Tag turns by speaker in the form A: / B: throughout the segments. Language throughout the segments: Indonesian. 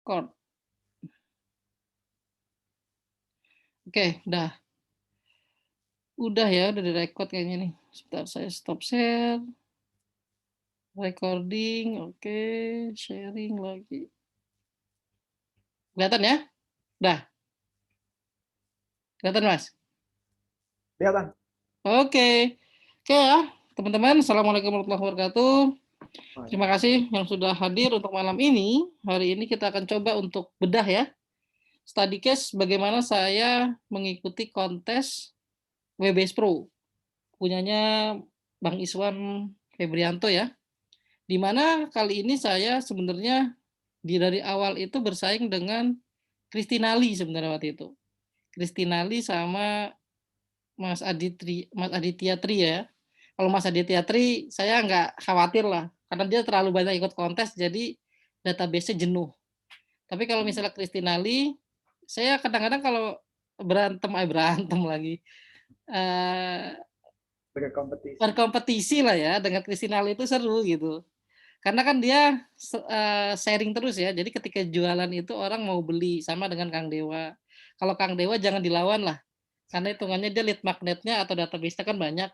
A: Record. Oke, udah ya, udah direkod kayaknya nih. Sebentar saya stop share, recording, oke, sharing lagi. Kelihatan ya? Dah, kelihatan Mas?
B: Kelihatan.
A: Oke. Oke ya, teman-teman, Assalamualaikum warahmatullahi wabarakatuh. Terima kasih yang sudah hadir untuk malam ini. Hari ini kita akan coba untuk bedah ya, study case bagaimana saya mengikuti kontes WBS Pro punyanya Bang Iswan Febrianto ya. Di mana kali ini saya sebenarnya dari awal itu bersaing dengan Kristinali sebenarnya waktu itu. Kristinali sama Mas Aditya Tri ya. Kalau Mas Aditya Tri saya nggak khawatir lah, karena dia terlalu banyak ikut kontes jadi database-nya jenuh. Tapi kalau misalnya Kristinali, saya kadang-kadang kalau berantem lagi,
B: Berkompetisi.
A: berkompetisi lah ya dengan Kristinali itu seru gitu. Karena kan dia sharing terus ya. Jadi ketika jualan itu orang mau beli sama dengan Kang Dewa. Kalau Kang Dewa jangan dilawan lah. Karena hitungannya dia lead magnetnya atau database-nya kan banyak.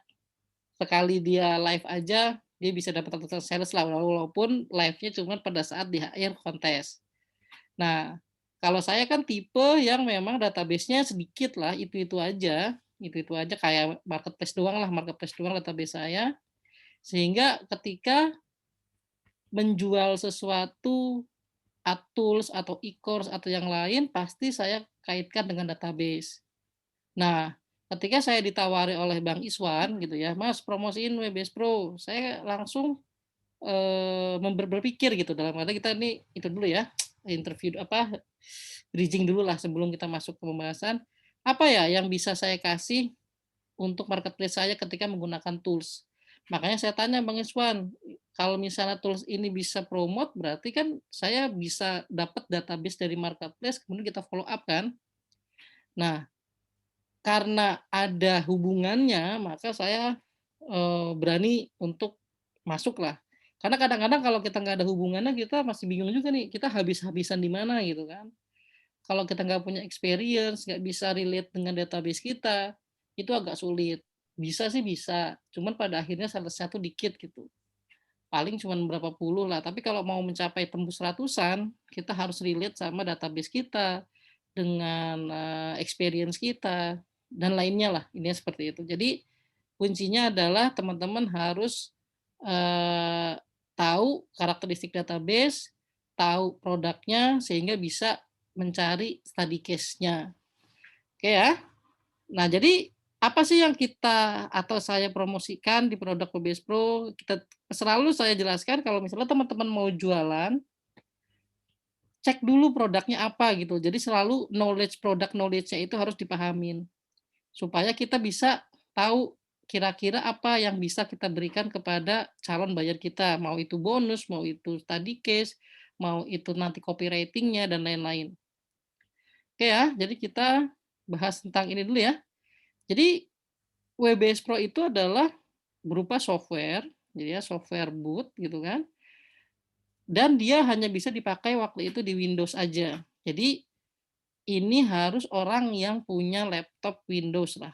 A: Sekali dia live aja dia bisa dapat total sales lah walaupun live-nya cuma pada saat di akhir kontes. Nah, kalau saya kan tipe yang memang database-nya sedikit lah, itu-itu aja. Itu-itu aja kayak marketplace doang lah, marketplace doang database saya. Sehingga ketika menjual sesuatu tools atau e-course atau yang lain pasti saya kaitkan dengan database. Nah, ketika saya ditawari oleh Bang Iswan gitu ya, Mas promosiin WBS Pro, saya langsung berpikir gitu dalam kata kita ini itu dulu ya, interview apa bridging dulu lah sebelum kita masuk ke pembahasan. Apa ya yang bisa saya kasih untuk marketplace saya ketika menggunakan tools. Makanya saya tanya Bang Iswan, kalau misalnya tools ini bisa promote, berarti kan saya bisa dapat database dari marketplace, kemudian kita follow up kan. Nah, karena ada hubungannya, maka saya berani untuk masuk lah. Karena kadang-kadang kalau kita nggak ada hubungannya, kita masih bingung juga nih, kita habis-habisan di mana gitu kan. Kalau kita nggak punya experience, nggak bisa relate dengan database kita, itu agak sulit. Bisa sih bisa, cuman pada akhirnya salah satu dikit gitu. Paling cuma berapa puluh lah, tapi kalau mau mencapai tembus ratusan, kita harus relate sama database kita, dengan experience kita, dan lainnya lah, ini seperti itu. Jadi kuncinya adalah teman-teman harus tahu karakteristik database, tahu produknya, sehingga bisa mencari study case-nya. Oke ya. Nah, jadi apa sih yang kita atau saya promosikan di produk WBS Pro? Selalu saya jelaskan kalau misalnya teman-teman mau jualan, cek dulu produknya apa gitu. Jadi selalu produk knowledge-nya itu harus dipahamin. Supaya kita bisa tahu kira-kira apa yang bisa kita berikan kepada calon buyer kita. Mau itu bonus, mau itu study case, mau itu nanti copywriting-nya dan lain-lain. Oke ya, jadi kita bahas tentang ini dulu ya. Jadi WBS Pro itu adalah berupa software, jadi ya software boot gitu kan. Dan dia hanya bisa dipakai waktu itu di Windows aja. Jadi ini harus orang yang punya laptop Windows lah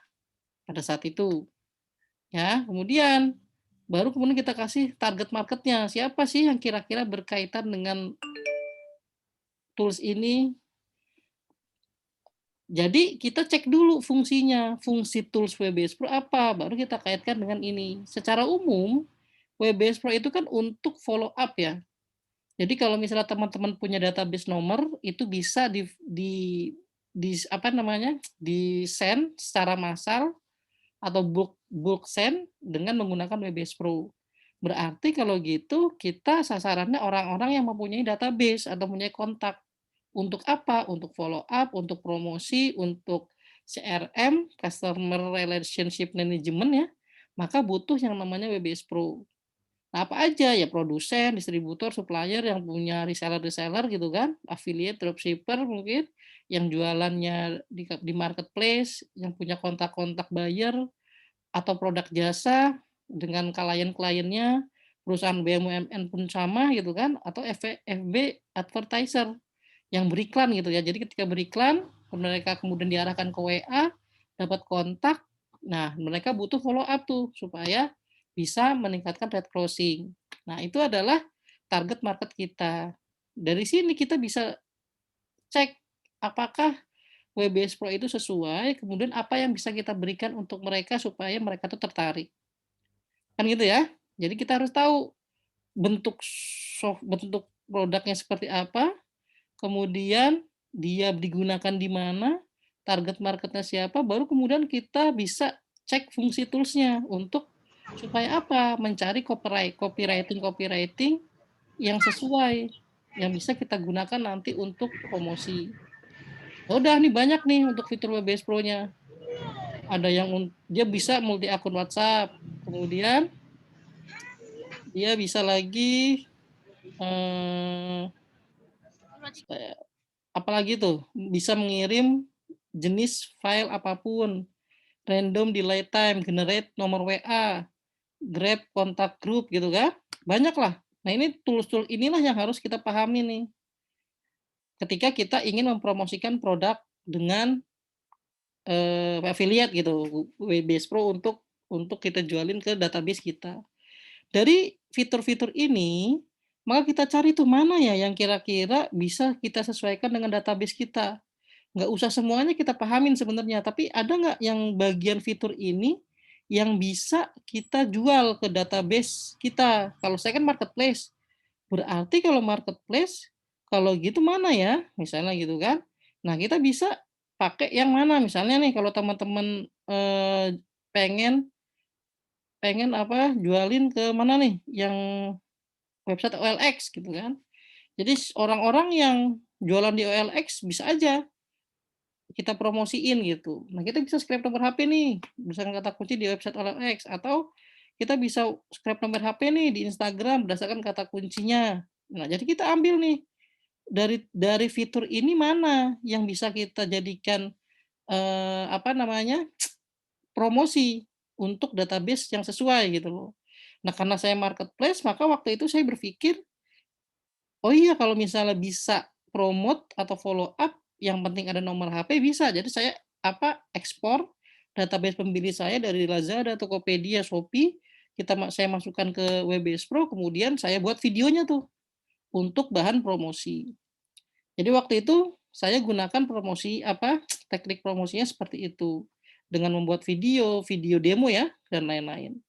A: pada saat itu. Ya, kemudian kita kasih target marketnya. Siapa sih yang kira-kira berkaitan dengan tools ini? Jadi kita cek dulu fungsinya, fungsi tools WBS Pro apa, baru kita kaitkan dengan ini. Secara umum, WBS Pro itu kan untuk follow up ya. Jadi kalau misalnya teman-teman punya database nomor, itu bisa di apa namanya, di send secara massal atau bulk bulk send dengan menggunakan WBS Pro. Berarti kalau gitu kita sasarannya orang-orang yang mempunyai database atau mempunyai kontak. Untuk apa? Untuk follow up, untuk promosi, untuk CRM, Customer Relationship Management ya, maka butuh yang namanya WBS Pro. Nah, apa aja ya produsen, distributor, supplier yang punya reseller-reseller gitu kan, affiliate, dropshipper mungkin, yang jualannya di marketplace, yang punya kontak-kontak buyer, atau produk jasa dengan klien-kliennya, perusahaan BUMN pun sama gitu kan, atau FB advertiser yang beriklan gitu ya. Jadi ketika beriklan, mereka kemudian diarahkan ke WA, dapat kontak, nah mereka butuh follow up tuh supaya bisa meningkatkan rate closing. Nah, itu adalah target market kita. Dari sini kita bisa cek apakah WBS Pro itu sesuai, kemudian apa yang bisa kita berikan untuk mereka supaya mereka tuh tertarik. Kan gitu ya. Jadi kita harus tahu bentuk produknya seperti apa, kemudian dia digunakan di mana, target marketnya siapa, baru kemudian kita bisa cek fungsi tools-nya untuk supaya apa? Mencari copywriting yang sesuai, yang bisa kita gunakan nanti untuk promosi. Ya udah nih banyak nih untuk fitur WBS Pro-nya. Ada yang dia bisa multi akun WhatsApp, kemudian dia bisa lagi eh, apalagi tuh bisa mengirim jenis file apapun, random delay time, generate nomor WA, grab kontak grup gitu kan, banyak lah. Nah ini tools-tools inilah yang harus kita pahami nih ketika kita ingin mempromosikan produk dengan affiliate gitu, WBS Pro untuk kita jualin ke database kita. Dari fitur-fitur ini, maka kita cari tuh mana ya yang kira-kira bisa kita sesuaikan dengan database kita. Nggak usah semuanya kita pahamin sebenarnya, tapi ada nggak yang bagian fitur ini yang bisa kita jual ke database kita? Kalau saya kan marketplace, berarti kalau marketplace, kalau gitu mana ya? Misalnya gitu kan. Nah, kita bisa pakai yang mana? Misalnya nih kalau teman-teman, pengen pengen apa, jualin ke mana nih, yang website OLX gitu kan. Jadi orang-orang yang jualan di OLX bisa aja kita promosiin gitu. Nah, kita bisa scrap nomor HP nih, berdasarkan kata kunci di website OLX, atau kita bisa scrap nomor HP nih di Instagram berdasarkan kata kuncinya. Nah, jadi kita ambil nih dari fitur ini mana yang bisa kita jadikan apa namanya, promosi untuk database yang sesuai gitu loh. Nah, karena saya marketplace, maka waktu itu saya berpikir, oh iya kalau misalnya bisa promote atau follow up, yang penting ada nomor HP bisa. Jadi saya ekspor database pembeli saya dari Lazada, Tokopedia, Shopee, saya masukkan ke WBS Pro, kemudian saya buat videonya tuh untuk bahan promosi. Jadi waktu itu saya gunakan teknik promosinya seperti itu. Dengan membuat video, video demo ya, dan lain-lain.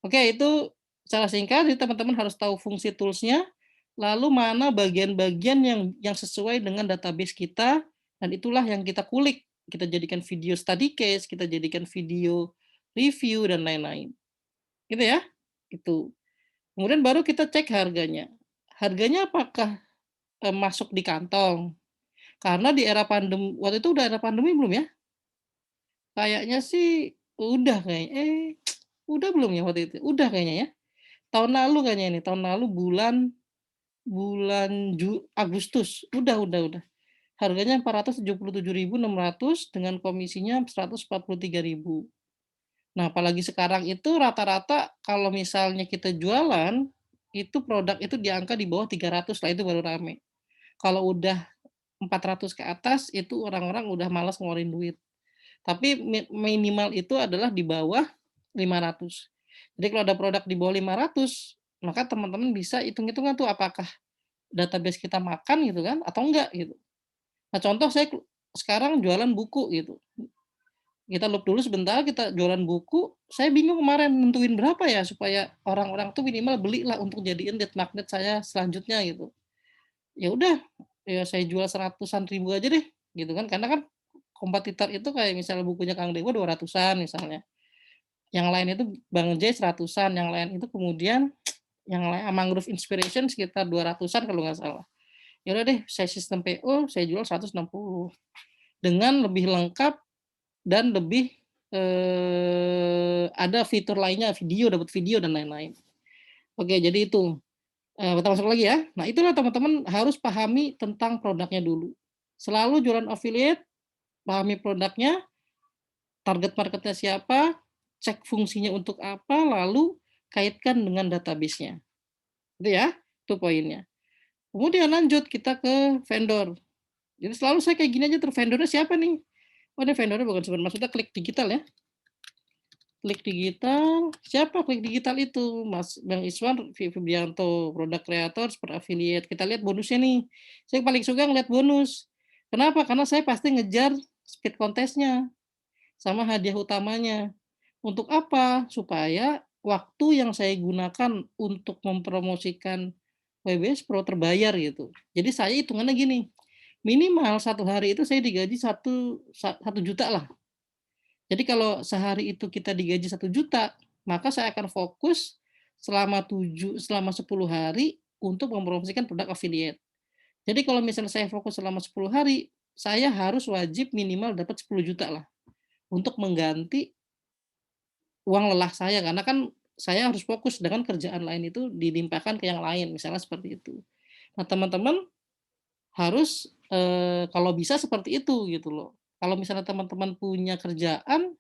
A: Oke, itu secara singkat, jadi teman-teman harus tahu fungsi tools-nya, lalu mana bagian-bagian yang sesuai dengan database kita, dan itulah yang kita kulik. Kita jadikan video study case, kita jadikan video review, dan lain-lain. Gitu ya, itu. Kemudian baru kita cek harganya. Harganya apakah masuk di kantong? Karena di era pandemi, waktu itu udah era pandemi belum ya? Kayaknya sih udah kayaknya. Udah belum ya waktu itu? Udah kayaknya ya. Tahun lalu kayaknya ini, tahun lalu bulan bulan Agustus. Udah. Harganya 477.600 dengan komisinya 143.000. Nah, apalagi sekarang itu rata-rata kalau misalnya kita jualan, itu produk itu di angka di bawah 300 lah, itu baru rame. Kalau udah 400 ke atas, itu orang-orang udah malas ngeluarin duit. Tapi minimal itu adalah di bawah 500. Jadi kalau ada produk di bawah 500, maka teman-teman bisa hitung-hitungan tuh apakah database kita makan gitu kan atau enggak gitu. Nah, contoh saya sekarang jualan buku gitu. Kita loop dulu sebentar, kita jualan buku, saya bingung kemarin nentuin berapa ya supaya orang-orang tuh minimal belilah untuk jadiin lead magnet saya selanjutnya gitu. Ya udah, ya saya jual seratusan ribu aja deh gitu kan, karena kan kompetitor itu kayak misalnya bukunya Kang Dewa 200-an misalnya, yang lain itu Bang J 100-an, yang lain itu kemudian yang lain Mangrove Inspiration sekitar 200-an kalau nggak salah. Ya udah deh, saya sistem PO, saya jual 160 dengan lebih lengkap dan lebih ada fitur lainnya, dapat video dan lain-lain. Oke, jadi itu. Kita masuk lagi ya. Nah, itulah teman-teman harus pahami tentang produknya dulu. Selalu jualan affiliate, pahami produknya, target marketnya siapa, cek fungsinya untuk apa, lalu kaitkan dengan database-nya. Itu ya, itu poinnya. Kemudian lanjut kita ke vendor. Jadi selalu saya kayak gini aja tuh, vendornya siapa nih? Oh, ini vendornya bukan super, maksudnya Klik Digital ya. Klik Digital, siapa Klik Digital itu? Mas Bang Iswan Febrianto, produk kreator, super affiliate. Kita lihat bonusnya nih. Saya paling suka ngeliat bonus. Kenapa? Karena saya pasti ngejar speed contest-nya sama hadiah utamanya. Untuk apa? Supaya waktu yang saya gunakan untuk mempromosikan WBS Pro terbayar gitu. Jadi saya hitungannya gini, minimal 1 hari itu saya digaji 1 juta lah. Jadi kalau sehari itu kita digaji 1 juta, maka saya akan fokus selama 10 hari untuk mempromosikan produk affiliate. Jadi kalau misalnya saya fokus selama 10 hari, saya harus wajib minimal dapat 10 juta lah untuk mengganti uang lelah saya, karena kan saya harus fokus dengan kerjaan lain itu dilimpahkan ke yang lain, misalnya seperti itu. Nah, teman-teman harus, kalau bisa seperti itu gitu loh. Kalau misalnya teman-teman punya kerjaan,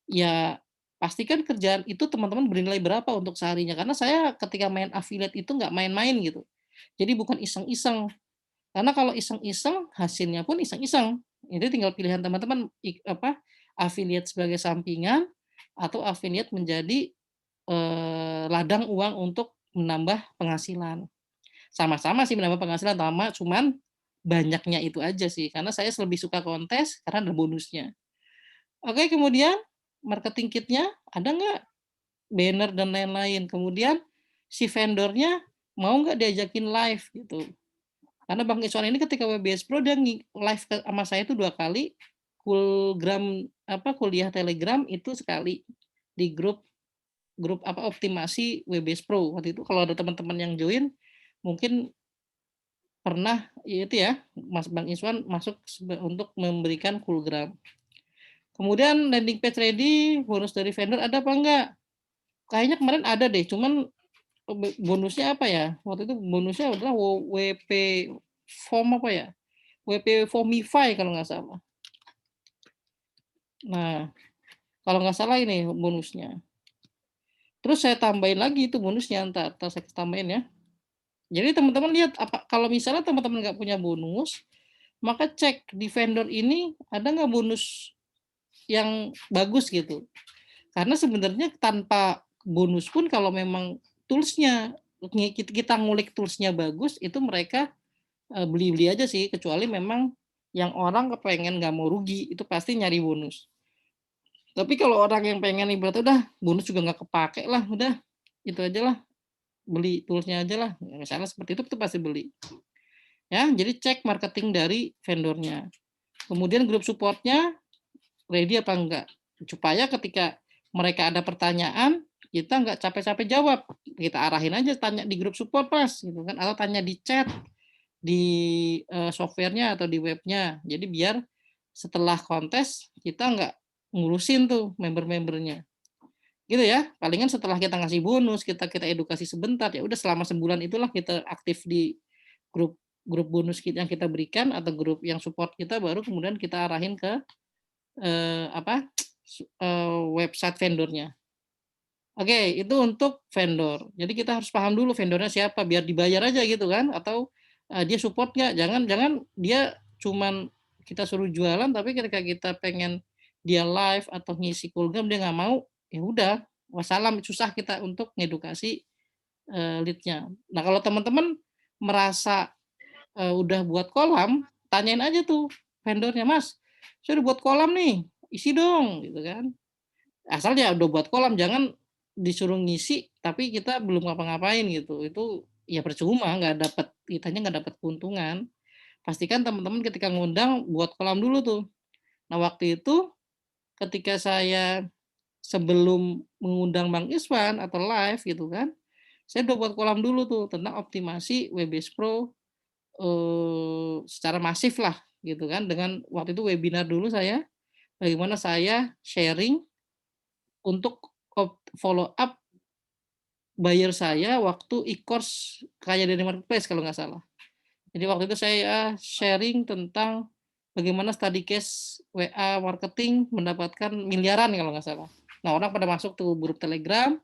A: ya pastikan kerjaan itu teman-teman bernilai berapa untuk seharinya, karena saya ketika main affiliate itu nggak main-main gitu. Jadi bukan iseng-iseng, karena kalau iseng-iseng hasilnya pun iseng-iseng. Itu tinggal pilihan teman-teman affiliate sebagai sampingan atau affiliate menjadi, ladang uang untuk menambah penghasilan. Sama-sama sih menambah penghasilan, cuman banyaknya itu aja sih, karena saya lebih suka kontes karena ada bonusnya. Oke, kemudian marketing kitnya ada nggak? Banner dan lain-lain. Kemudian si vendornya mau nggak diajakin live gitu. Karena Bang Iswan ini ketika WBS Pro dia live sama saya itu 2 kali, kuliah Telegram itu sekali, di grup grup optimasi WBS Pro. Waktu itu kalau ada teman-teman yang join, mungkin pernah ya itu ya, Bang Iswan masuk untuk memberikan Coolgram. Kemudian landing page ready, bonus dari vendor ada apa enggak? Kayaknya kemarin ada deh, cuman bonusnya apa ya? Waktu itu bonusnya adalah WP Form apa ya? WP Formify kalau nggak salah. Nah, kalau nggak salah ini bonusnya. Terus saya tambahin lagi itu bonusnya, entar saya tambahin ya. Jadi teman-teman lihat kalau misalnya teman-teman nggak punya bonus, maka cek di vendor ini ada nggak bonus yang bagus gitu. Karena sebenarnya tanpa bonus pun kalau memang toolsnya kita ngulik toolsnya bagus, itu mereka beli-beli aja sih, kecuali memang yang orang kepengen nggak mau rugi, itu pasti nyari bonus. Tapi kalau orang yang pengen ibaratnya udah bonus juga nggak kepake lah, udah itu aja lah, beli toolsnya aja lah, misalnya seperti itu pasti beli. Ya, jadi cek marketing dari vendornya. Kemudian grup supportnya ready apa enggak, supaya ketika mereka ada pertanyaan kita nggak capek-capek jawab, kita arahin aja tanya di grup support pas gitu kan, atau tanya di chat di softwarenya atau di webnya. Jadi biar setelah kontes kita nggak ngurusin tuh member-membernya gitu ya. Palingan setelah kita ngasih bonus, kita edukasi sebentar, ya udah selama sebulan itulah kita aktif di grup grup bonus yang kita berikan atau grup yang support kita, baru kemudian kita arahin ke website vendornya. Oke, itu untuk vendor. Jadi kita harus paham dulu vendornya siapa biar dibayar aja gitu kan, atau dia support nggak. Jangan dia cuman kita suruh jualan tapi ketika kita pengen dia live atau ngisi program dia nggak mau, ya udah wassalam, susah kita untuk ngedukasi lead-nya. Nah, kalau teman-teman merasa udah buat kolam, tanyain aja tuh vendornya, "Mas, saya udah buat kolam nih, isi dong," gitu kan. Asal dia udah buat kolam, jangan disuruh ngisi tapi kita belum ngapa-ngapain gitu. Itu ya percuma, kitanya nggak dapat keuntungan. Pastikan teman-teman ketika ngundang buat kolam dulu tuh. Nah, waktu itu ketika saya sebelum mengundang Bang Iswan atau live gitu kan, saya udah buat kolam dulu tuh tentang optimasi WBS Pro secara masif lah gitu kan, dengan waktu itu webinar dulu saya, bagaimana saya sharing untuk follow up buyer saya waktu e-course Kaya dari Marketplace kalau nggak salah. Jadi waktu itu saya sharing tentang bagaimana study case WA marketing mendapatkan miliaran kalau nggak salah. Nah, orang pada masuk tuh grup Telegram,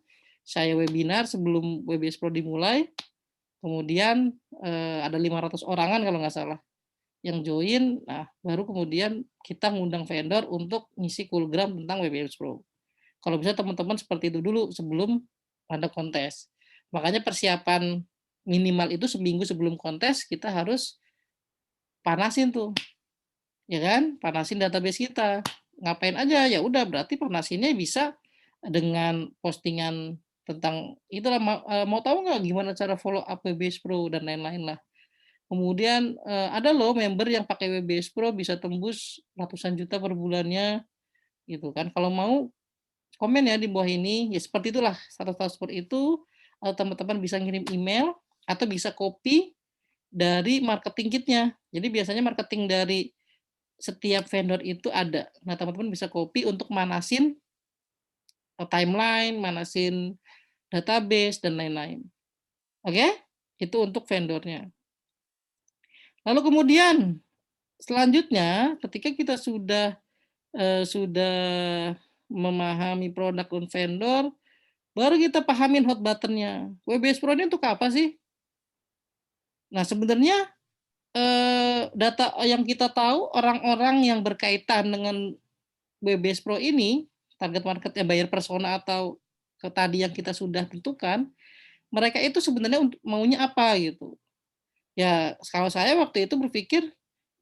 A: saya webinar sebelum WBS Pro dimulai, kemudian ada 500 orangan kalau nggak salah yang join, nah baru kemudian kita ngundang vendor untuk ngisi Coolgram tentang WBS Pro. Kalau bisa teman-teman seperti itu dulu sebelum ada kontes. Makanya persiapan minimal itu seminggu sebelum kontes kita harus panasin tuh, ya kan? Panasin database kita. Ngapain aja? Ya udah berarti panasinnya bisa dengan postingan tentang itulah mau tahu nggak gimana cara follow up WBS Pro dan lain-lain lah. Kemudian ada loh member yang pakai WBS Pro bisa tembus ratusan juta per bulannya gitu kan. Kalau mau komen ya di bawah ini, ya seperti itulah, status-status seperti itu, teman-teman bisa ngirim email atau bisa copy dari marketing kitnya. Jadi biasanya marketing dari setiap vendor itu ada. Nah, teman-teman bisa copy untuk manasin timeline, manasin database, dan lain-lain. Oke? Itu untuk vendornya. Lalu kemudian selanjutnya ketika kita sudah memahami produk dan vendor, baru kita pahamin hot button-nya. WBS Pro ini untuk apa sih? Nah, sebenarnya data yang kita tahu orang-orang yang berkaitan dengan WBS Pro ini, target marketnya buyer persona atau tadi yang kita sudah tentukan, mereka itu sebenarnya maunya apa gitu. Ya, kalau saya waktu itu berpikir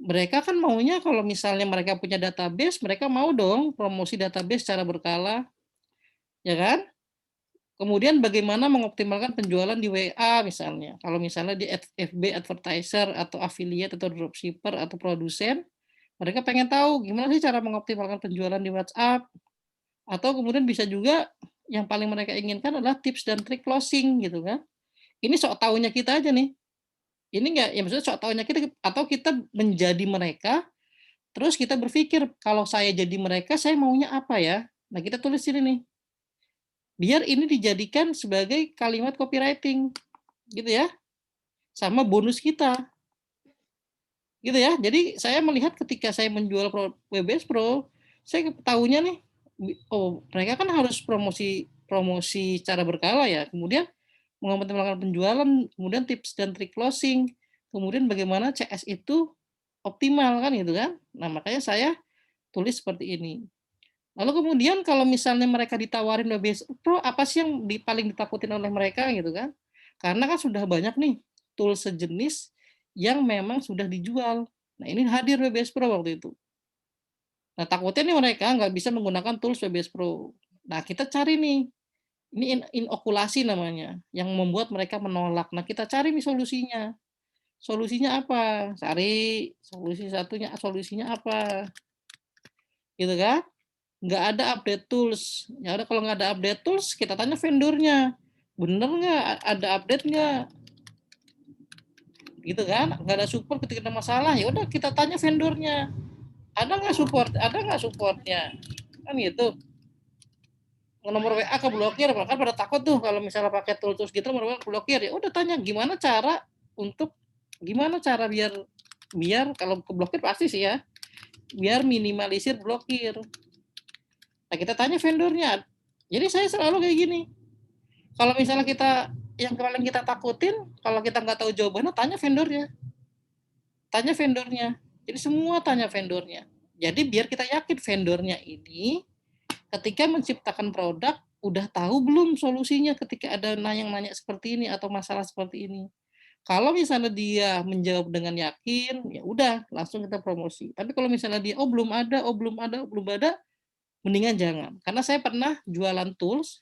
A: mereka kan maunya kalau misalnya mereka punya database, mereka mau dong promosi database secara berkala, ya kan? Kemudian bagaimana mengoptimalkan penjualan di WA misalnya. Kalau misalnya di FB advertiser atau affiliate atau dropshipper atau produsen, mereka pengen tahu gimana sih cara mengoptimalkan penjualan di WhatsApp. Atau kemudian bisa juga yang paling mereka inginkan adalah tips dan trik closing gitu kan. Ini sok tahunya kita aja nih. Ini enggak ya maksudnya sok tahunya kita atau kita menjadi mereka, terus kita berpikir kalau saya jadi mereka saya maunya apa ya? Nah, kita tulis sini nih. Biar ini dijadikan sebagai kalimat copywriting, gitu ya, sama bonus kita, gitu ya. Jadi saya melihat ketika saya menjual WBS Pro, saya tahunya nih, oh mereka kan harus promosi promosi secara berkala ya, kemudian mengoptimalkan penjualan, kemudian tips dan trik closing, kemudian bagaimana CS itu optimal kan gitu kan. Nah makanya saya tulis seperti ini. Lalu kemudian kalau misalnya mereka ditawarin WBS Pro, apa sih yang paling ditakutin oleh mereka gitu kan? Karena kan sudah banyak nih tool sejenis yang memang sudah dijual. Nah ini hadir WBS Pro waktu itu. Nah takutnya nih mereka nggak bisa menggunakan tools WBS Pro. Nah kita cari nih, ini inokulasi namanya, yang membuat mereka menolak. Nah kita cari nih solusinya. Solusinya apa? Cari solusinya apa? Gitu kan? Nggak ada update tools. Ya udah kalau nggak ada update tools, kita tanya vendornya. Bener nggak ada update nggak? Gitu kan? Nggak ada support ketika ada masalah, ya udah kita tanya vendornya. Ada nggak support? Ada nggak supportnya? Kan gitu. Nomor WA ke blokir, bahkan pada takut tuh kalau misalnya pakai tools gitu nomor WA blokir. Ya udah tanya gimana cara biar biar kalau ke blokir pasti sih ya, biar minimalisir blokir. Nah, kita tanya vendornya. Jadi saya selalu kayak gini. Kalau misalnya yang paling kita takutin, kalau kita nggak tahu jawabannya, tanya vendornya. Tanya vendornya. Jadi semua tanya vendornya. Jadi biar kita yakin vendornya ini ketika menciptakan produk udah tahu belum solusinya ketika ada yang nanya seperti ini atau masalah seperti ini. Kalau misalnya dia menjawab dengan yakin, ya udah langsung kita promosi. Tapi kalau misalnya dia belum ada, mendingan jangan. Karena saya pernah jualan tools,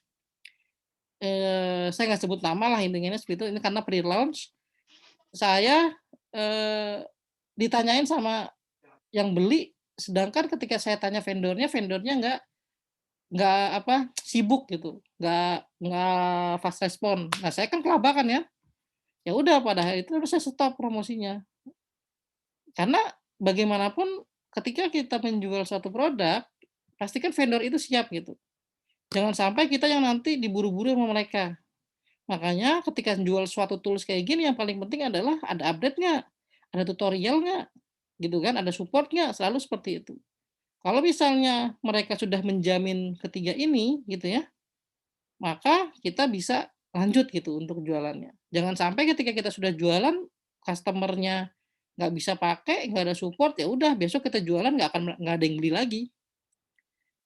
A: saya nggak sebut nama lah intinya seperti itu. Ini karena pre-launch, saya ditanyain sama yang beli, sedangkan ketika saya tanya vendornya nggak sibuk gitu, nggak fast respon. Nah saya kan kelabakan ya. Ya udah pada hari itu saya stop promosinya. Karena bagaimanapun ketika kita menjual suatu produk, pastikan vendor itu siap gitu. Jangan sampai kita yang nanti diburu-buru sama mereka. Makanya ketika jual suatu tools kayak gini yang paling penting adalah ada update nggak, ada tutorial nggak, gitu kan, ada support nggak, selalu seperti itu. Kalau misalnya mereka sudah menjamin ketiga ini, gitu ya, maka kita bisa lanjut gitu untuk jualannya. Jangan sampai ketika kita sudah jualan, customer-nya nggak bisa pakai, nggak ada support, ya udah besok kita jualan nggak ada yang beli lagi,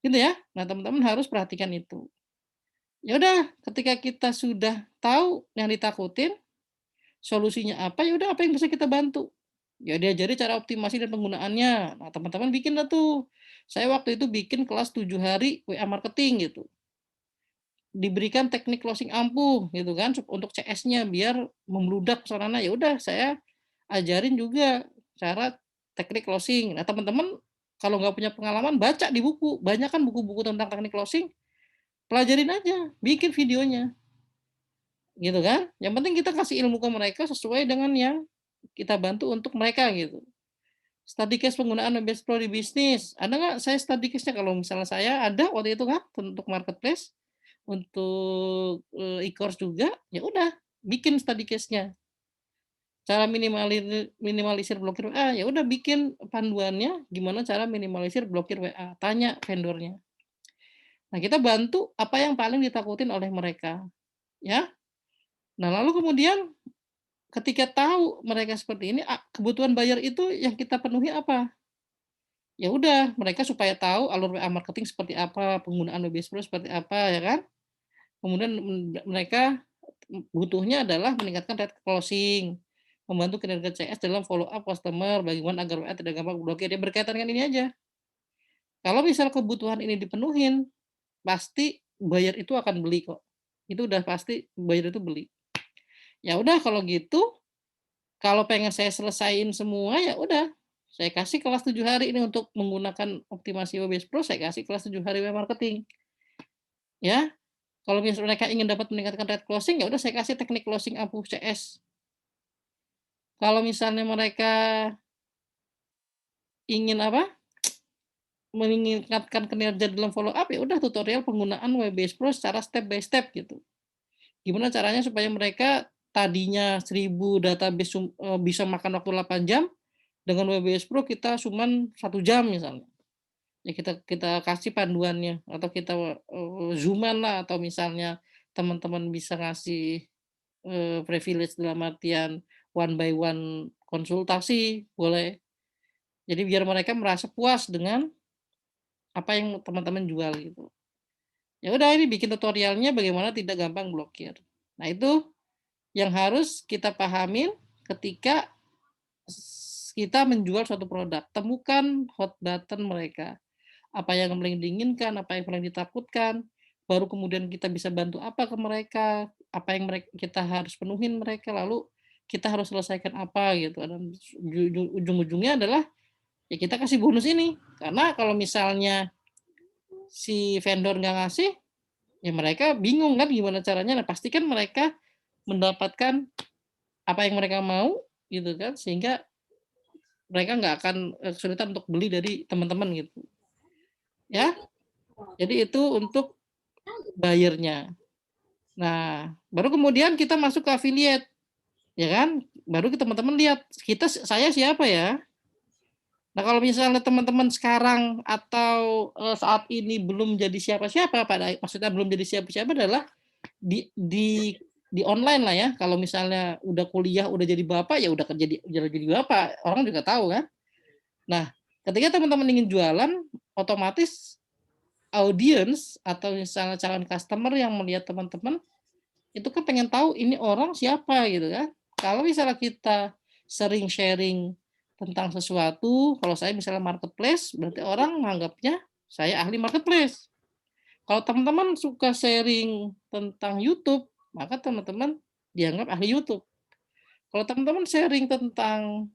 A: gitu ya. Nah, teman-teman harus perhatikan itu. Ya udah, ketika kita sudah tahu yang ditakutin, solusinya apa, ya udah apa yang bisa kita bantu. Ya diajari cara optimasi dan penggunaannya. Nah, teman-teman bikin lah tuh. Saya waktu itu bikin kelas 7 hari WA marketing gitu. Diberikan teknik closing ampuh gitu kan untuk CS-nya biar membludak ke sana. Ya udah saya ajarin juga cara teknik closing. Nah, teman-teman kalau nggak punya pengalaman baca di buku. Banyak kan buku-buku tentang teknik closing, pelajarin aja, bikin videonya. Gitu kan. Yang penting kita kasih ilmu ke mereka sesuai dengan yang kita bantu untuk mereka gitu. Study case penggunaan WBS Pro di bisnis. Ada nggak saya study case-nya? Kalau misalnya saya ada waktu itu kan untuk marketplace, untuk e-course juga, ya udah bikin study case-nya. Cara minimalisir blokir WA, ya udah bikin panduannya gimana cara minimalisir blokir WA, tanya vendornya. Nah, kita bantu apa yang paling ditakutin oleh mereka, ya. Nah, lalu kemudian ketika tahu mereka seperti ini, kebutuhan buyer itu yang kita penuhi apa? Ya udah, mereka supaya tahu alur WA marketing seperti apa, penggunaan WBS Pro seperti apa, ya kan. Kemudian mereka butuhnya adalah meningkatkan rate closing, membantu kinerja CS dalam follow up customer, bagaimana agar WA tidak gampang blokir, ya berkaitan dengan ini aja. Kalau misal kebutuhan ini dipenuhin, pasti buyer itu akan beli kok. Itu udah pasti buyer itu beli. Ya udah kalau gitu, kalau pengen saya selesaiin semua, ya udah, saya kasih kelas 7 hari ini untuk menggunakan optimasi WBS Pro, saya kasih kelas 7 hari web marketing. Ya, kalau misalnya mereka ingin dapat meningkatkan rate closing, ya udah saya kasih teknik closing ampuh CS. Kalau misalnya mereka ingin apa, meningkatkan kinerja dalam follow up, ya udah tutorial penggunaan WBS Pro secara step by step gitu. Gimana caranya supaya mereka tadinya 1000 database bisa makan waktu 8 jam, dengan WBS Pro kita cuman 1 jam misalnya. Ya kita kita kasih panduannya atau kita zoom-an lah, atau misalnya teman-teman bisa ngasih privilege dalam artian one by one konsultasi boleh. Jadi biar mereka merasa puas dengan apa yang teman-teman jual gitu. Ya udah, ini bikin tutorialnya bagaimana tidak gampang blokir. Nah, itu yang harus kita pahamin ketika kita menjual suatu produk. Temukan hot button mereka. Apa yang paling diinginkan, apa yang paling ditakutkan, baru kemudian kita bisa bantu apa ke mereka, apa yang kita harus penuhin mereka, lalu kita harus selesaikan apa gitu. Dan ujung-ujungnya adalah ya kita kasih bonus ini. Karena kalau misalnya si vendor nggak ngasih, ya mereka bingung kan gimana caranya. Nah, pastikan mereka mendapatkan apa yang mereka mau gitu kan, sehingga mereka nggak akan kesulitan untuk beli dari teman-teman gitu. Ya, jadi itu untuk buyer-nya. Nah, baru kemudian kita masuk ke affiliate, ya kan? Baru teman-teman lihat saya siapa ya. Nah, kalau misalnya teman-teman sekarang atau saat ini belum jadi siapa-siapa, maksudnya belum jadi siapa-siapa adalah di online lah ya. Kalau misalnya udah kuliah, udah jadi bapak, ya udah jadi bapak, orang juga tahu kan. Nah, ketika teman-teman ingin jualan, otomatis audience atau misalnya calon customer yang melihat teman-teman itu kan pengen tahu ini orang siapa gitu kan. Kalau misalnya kita sering sharing tentang sesuatu, kalau saya misalnya marketplace, berarti orang menganggapnya saya ahli marketplace. Kalau teman-teman suka sharing tentang YouTube, maka teman-teman dianggap ahli YouTube. Kalau teman-teman sharing tentang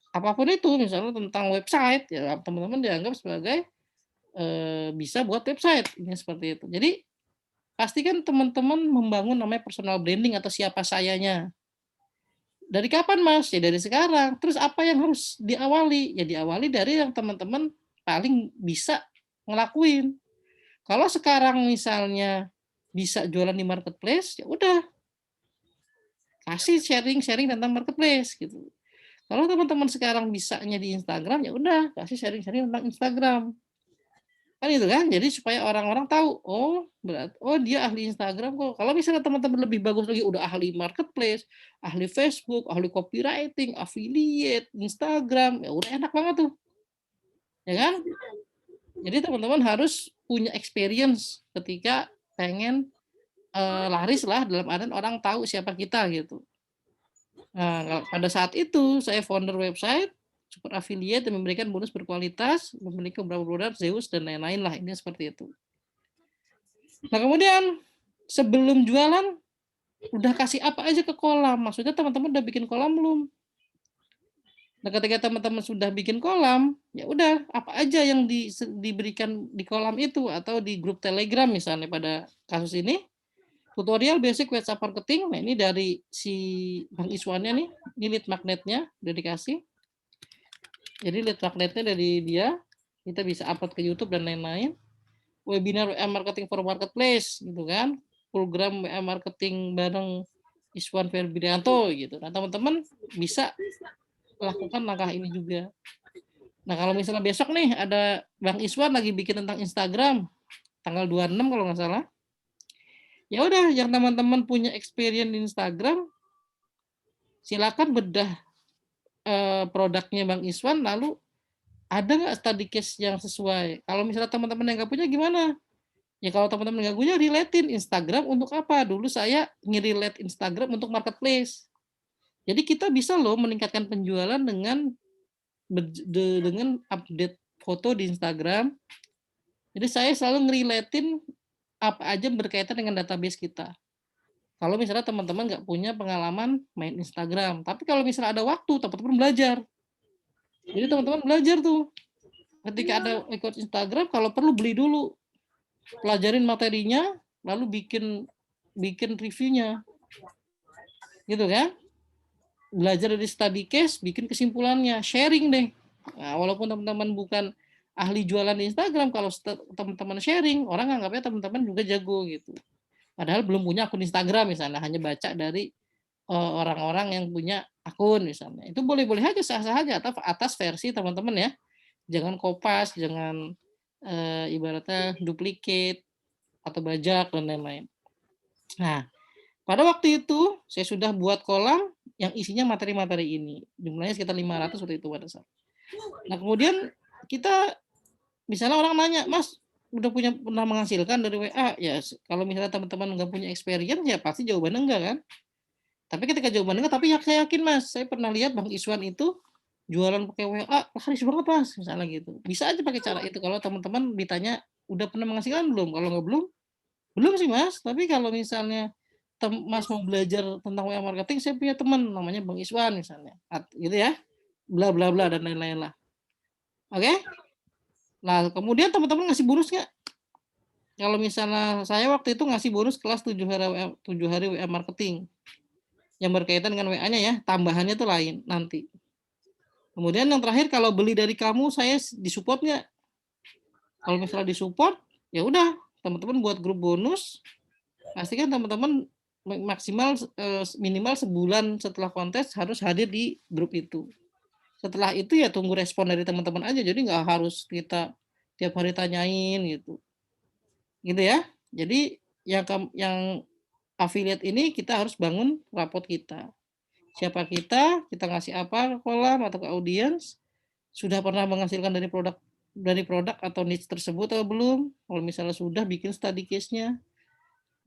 A: apapun itu, misalnya tentang website, ya teman-teman dianggap sebagai bisa buat website, ini seperti itu. Jadi pastikan teman-teman membangun namanya personal branding atau siapa sayanya. Dari kapan Mas? Ya dari sekarang. Terus apa yang harus diawali? Ya diawali dari yang teman-teman paling bisa ngelakuin. Kalau sekarang misalnya bisa jualan di marketplace, ya udah kasih sharing-sharing tentang marketplace gitu. Kalau teman-teman sekarang bisanya di Instagram, ya udah kasih sharing-sharing tentang Instagram. Kan itu kan, jadi supaya orang-orang tahu, oh dia ahli Instagram kok. Kalau misalnya teman-teman lebih bagus lagi, udah ahli marketplace, ahli Facebook, ahli copywriting, affiliate, Instagram, ya udah enak banget tuh, ya kan? Jadi teman-teman harus punya experience ketika pengen laris lah, dalam artian orang tahu siapa kita gitu. Nah, pada saat itu saya founder website, support affiliate dan memberikan bonus berkualitas, memiliki beberapa produk, Zeus dan lain-lain lah, ini seperti itu. Nah, kemudian sebelum jualan udah kasih apa aja ke kolam, maksudnya teman-teman udah bikin kolam belum? Nah, ketika teman-teman sudah bikin kolam, ya udah apa aja yang diberikan di kolam itu atau di grup Telegram misalnya pada kasus ini, tutorial basic WhatsApp marketing. Nah, ini dari si Bang Iswannya nih, ini lead magnetnya udah dikasih. Jadi lead magnetnya dari dia, kita bisa upload ke YouTube dan lain-lain. Webinar WA marketing for marketplace gitu kan. Program WA marketing bareng Iswan Ferbianto gitu. Nah, teman-teman bisa lakukan langkah ini juga. Nah, kalau misalnya besok nih ada Bang Iswan lagi bikin tentang Instagram tanggal 26 kalau nggak salah. Ya udah, yang teman-teman punya experience di Instagram, silakan bedah produknya Bang Iswan, lalu ada nggak study case yang sesuai. Kalau misalnya teman-teman yang nggak punya gimana? Ya kalau teman-teman nggak punya, relatein Instagram untuk apa? Dulu saya nge-relate Instagram untuk marketplace. Jadi kita bisa loh meningkatkan penjualan dengan update foto di Instagram. Jadi saya selalu nge-relatein apa aja berkaitan dengan database kita. Kalau misalnya teman-teman nggak punya pengalaman main Instagram, tapi kalau misalnya ada waktu, teman-teman belajar. Jadi teman-teman belajar tuh. Ketika ada ikut Instagram, kalau perlu beli dulu, pelajarin materinya, lalu bikin reviewnya, gitu kan? Belajar dari study case, bikin kesimpulannya, sharing deh. Nah, walaupun teman-teman bukan ahli jualan di Instagram, kalau teman-teman sharing, orang anggapnya teman-teman juga jago gitu. Padahal belum punya akun Instagram misalnya, hanya baca dari orang-orang yang punya akun misalnya. Itu boleh-boleh aja, sah-sah aja atas versi teman-teman ya. Jangan kopas, jangan ibaratnya duplicate atau bajak dan lain-lain. Nah, pada waktu itu saya sudah buat kolam yang isinya materi-materi ini. Jumlahnya sekitar 500 waktu itu pada saat. Nah, kemudian kita misalnya orang nanya, "Mas, udah pernah menghasilkan dari WA?" Ya, kalau misalnya teman-teman nggak punya experience ya pasti jawabannya enggak kan. Tapi ketika jawabannya enggak, tapi saya yakin Mas, saya pernah lihat Bang Iswan itu jualan pakai WA, laris banget Mas, misalnya gitu. Bisa aja pakai cara itu kalau teman-teman ditanya, "Udah pernah menghasilkan belum?" Kalau nggak belum, belum sih Mas, tapi kalau misalnya Mas mau belajar tentang WA marketing, saya punya teman namanya Bang Iswan misalnya, gitu ya, bla bla bla dan lain-lain lah. Oke? Nah, kemudian teman-teman ngasih bonus nggak? Kalau misalnya saya waktu itu ngasih bonus kelas 7 hari WA marketing yang berkaitan dengan WA-nya ya, tambahannya tuh lain nanti. Kemudian yang terakhir kalau beli dari kamu saya disupport nggak? Kalau misalnya disupport, ya udah teman-teman buat grup bonus, pastikan teman-teman maksimal minimal sebulan setelah kontes harus hadir di grup itu. Setelah itu ya tunggu respon dari teman-teman aja, jadi nggak harus kita tiap hari tanyain gitu. Gitu ya. Jadi yang affiliate ini kita harus bangun rapot kita. Siapa kita ngasih apa ke kolam atau ke audiens, sudah pernah menghasilkan dari produk atau niche tersebut atau belum? Kalau misalnya sudah, bikin study case-nya.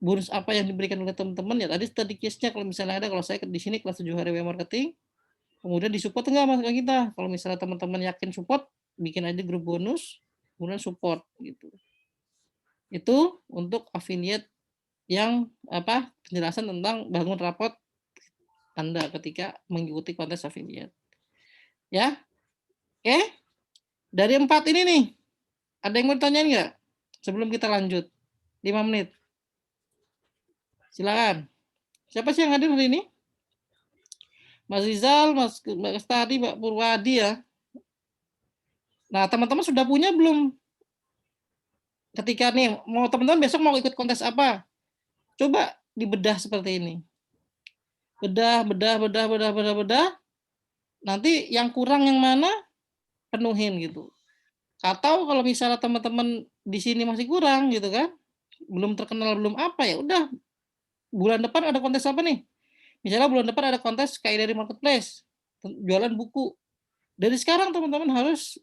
A: Bonus apa yang diberikan oleh teman-teman ya tadi study case-nya kalau misalnya ada, kalau saya di sini kelas 7 hari web marketing, kemudian disupport enggak Mas ke kita. Kalau misalnya teman-teman yakin support, bikin aja grup bonus, kemudian support gitu. Itu untuk affiliate yang penjelasan tentang bangun rapot Anda ketika mengikuti kontes affiliate. Ya, oke. Dari 4 ini nih, ada yang mau ditanyain nggak? Sebelum kita lanjut, 5 menit. Silakan. Siapa sih yang hadir hari ini? Mas Rizal, Mbak Kestari, Mbak Purwadi ya. Nah, teman-teman sudah punya belum? Ketika nih, teman-teman besok mau ikut kontes apa? Coba dibedah seperti ini. Bedah. Nanti yang kurang yang mana, penuhin gitu. Atau kalau misalnya teman-teman di sini masih kurang gitu kan, belum terkenal, belum apa, ya udah bulan depan ada kontes apa nih? Misalnya bulan depan ada kontes kayak dari marketplace, jualan buku. Dari sekarang teman-teman harus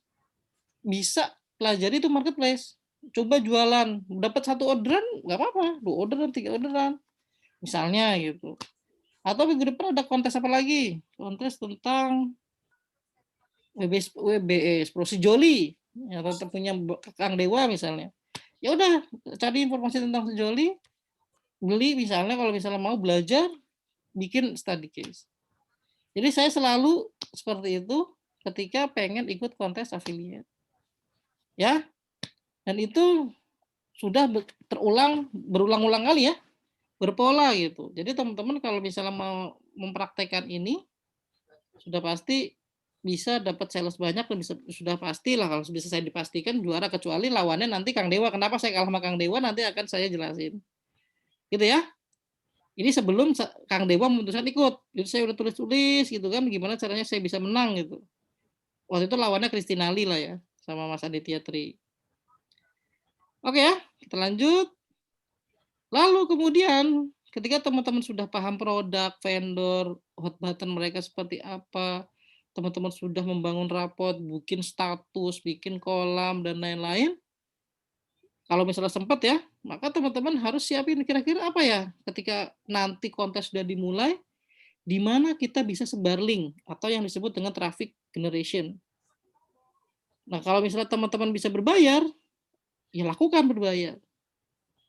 A: bisa pelajari itu marketplace. Coba jualan, dapat 1 orderan nggak apa-apa, 2 orderan, 3 orderan, misalnya gitu. Atau minggu depan ada kontes apa lagi? Kontes tentang WBS Pro Sejoli, ya tetap punya Kang Dewa misalnya. Ya udah, cari informasi tentang Sejoli, beli misalnya kalau misalnya mau belajar, bikin study case. Jadi saya selalu seperti itu ketika pengen ikut kontes affiliate. Ya, dan itu sudah berulang-ulang kali ya, berpola gitu. Jadi teman-teman kalau misalnya mau mempraktekkan ini, sudah pasti bisa dapat sales banyak dan sudah pastilah kalau bisa saya dipastikan juara, kecuali lawannya nanti Kang Dewa. Kenapa saya kalah sama Kang Dewa nanti akan saya jelasin. Gitu ya. Ini sebelum Kang Dewa memutuskan ikut. Jadi saya udah tulis-tulis gitu kan gimana caranya saya bisa menang gitu. Waktu itu lawannya Christina Lee lah ya sama Mas Aditya Tri. Oke ya, kita lanjut. Lalu kemudian ketika teman-teman sudah paham produk, vendor, hot button mereka seperti apa, teman-teman sudah membangun rapot, bikin status, bikin kolam, dan lain-lain, kalau misalnya sempat ya, maka teman-teman harus siapin kira-kira apa ya ketika nanti kontes sudah dimulai, di mana kita bisa sebar link atau yang disebut dengan traffic generation. Nah, kalau misalnya teman-teman bisa berbayar, ya lakukan berbayar.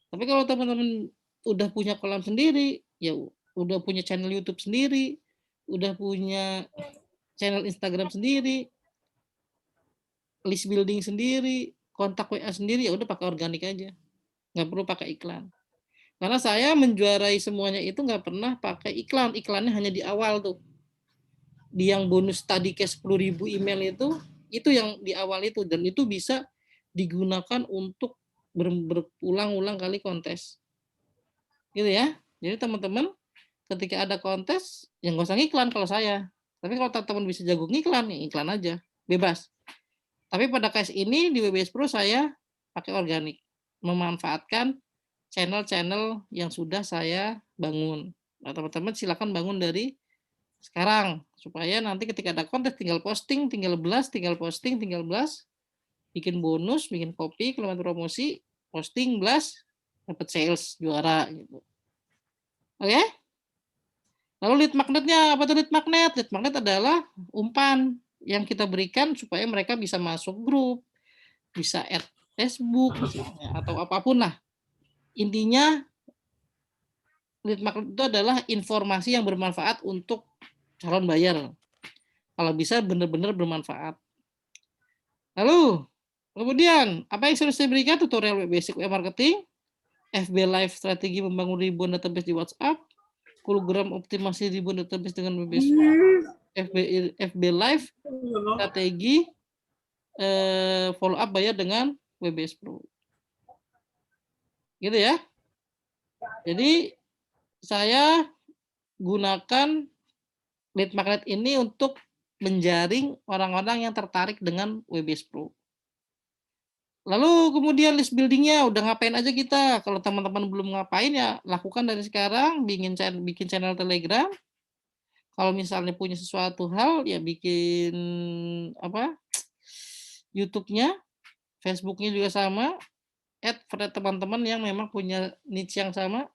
A: Tapi kalau teman-teman udah punya kolam sendiri, ya udah punya channel YouTube sendiri, udah punya channel Instagram sendiri, list building sendiri, kontak WA sendiri, ya udah pakai organik aja. Nggak perlu pakai iklan. Karena saya menjuarai semuanya itu nggak pernah pakai iklan. Iklannya hanya di awal tuh. Di yang bonus tadi kayak 10.000 email itu yang di awal itu. Dan itu bisa digunakan untuk berulang-ulang kali kontes. Gitu ya. Jadi teman-teman ketika ada kontes, ya nggak usah ngiklan kalau saya. Tapi kalau teman-teman bisa jago ngiklan, ya iklan aja. Bebas. Tapi pada case ini di WBS Pro saya pakai organik. Memanfaatkan channel-channel yang sudah saya bangun. Nah, teman-teman silakan bangun dari sekarang supaya nanti ketika ada kontes tinggal posting, tinggal blast, tinggal posting, tinggal blast, bikin bonus, bikin copy, keluar promosi, posting, blast, dapat sales juara gitu. Oke? Lalu lead magnetnya apa tuh lead magnet? Lead magnet adalah umpan yang kita berikan supaya mereka bisa masuk grup, bisa add Facebook misalnya, atau apapun lah. Intinya lead magnet itu adalah informasi yang bermanfaat untuk calon buyer. Kalau bisa benar-benar bermanfaat. Lalu, kemudian apa yang harus saya berikan? Tutorial web basic web marketing, FB Live strategi membangun ribuan database di WhatsApp, program optimasi ribuan database dengan web basic, FB Live strategi follow up buyer dengan WBS Pro. Gitu ya. Jadi saya gunakan lead magnet ini untuk menjaring orang-orang yang tertarik dengan WBS Pro. Lalu kemudian list buildingnya udah ngapain aja kita? Kalau teman-teman belum ngapain ya lakukan dari sekarang, bikin channel Telegram. Kalau misalnya punya sesuatu hal ya bikin apa? YouTube-nya, Facebook-nya juga sama. Add pada teman-teman yang memang punya niche yang sama.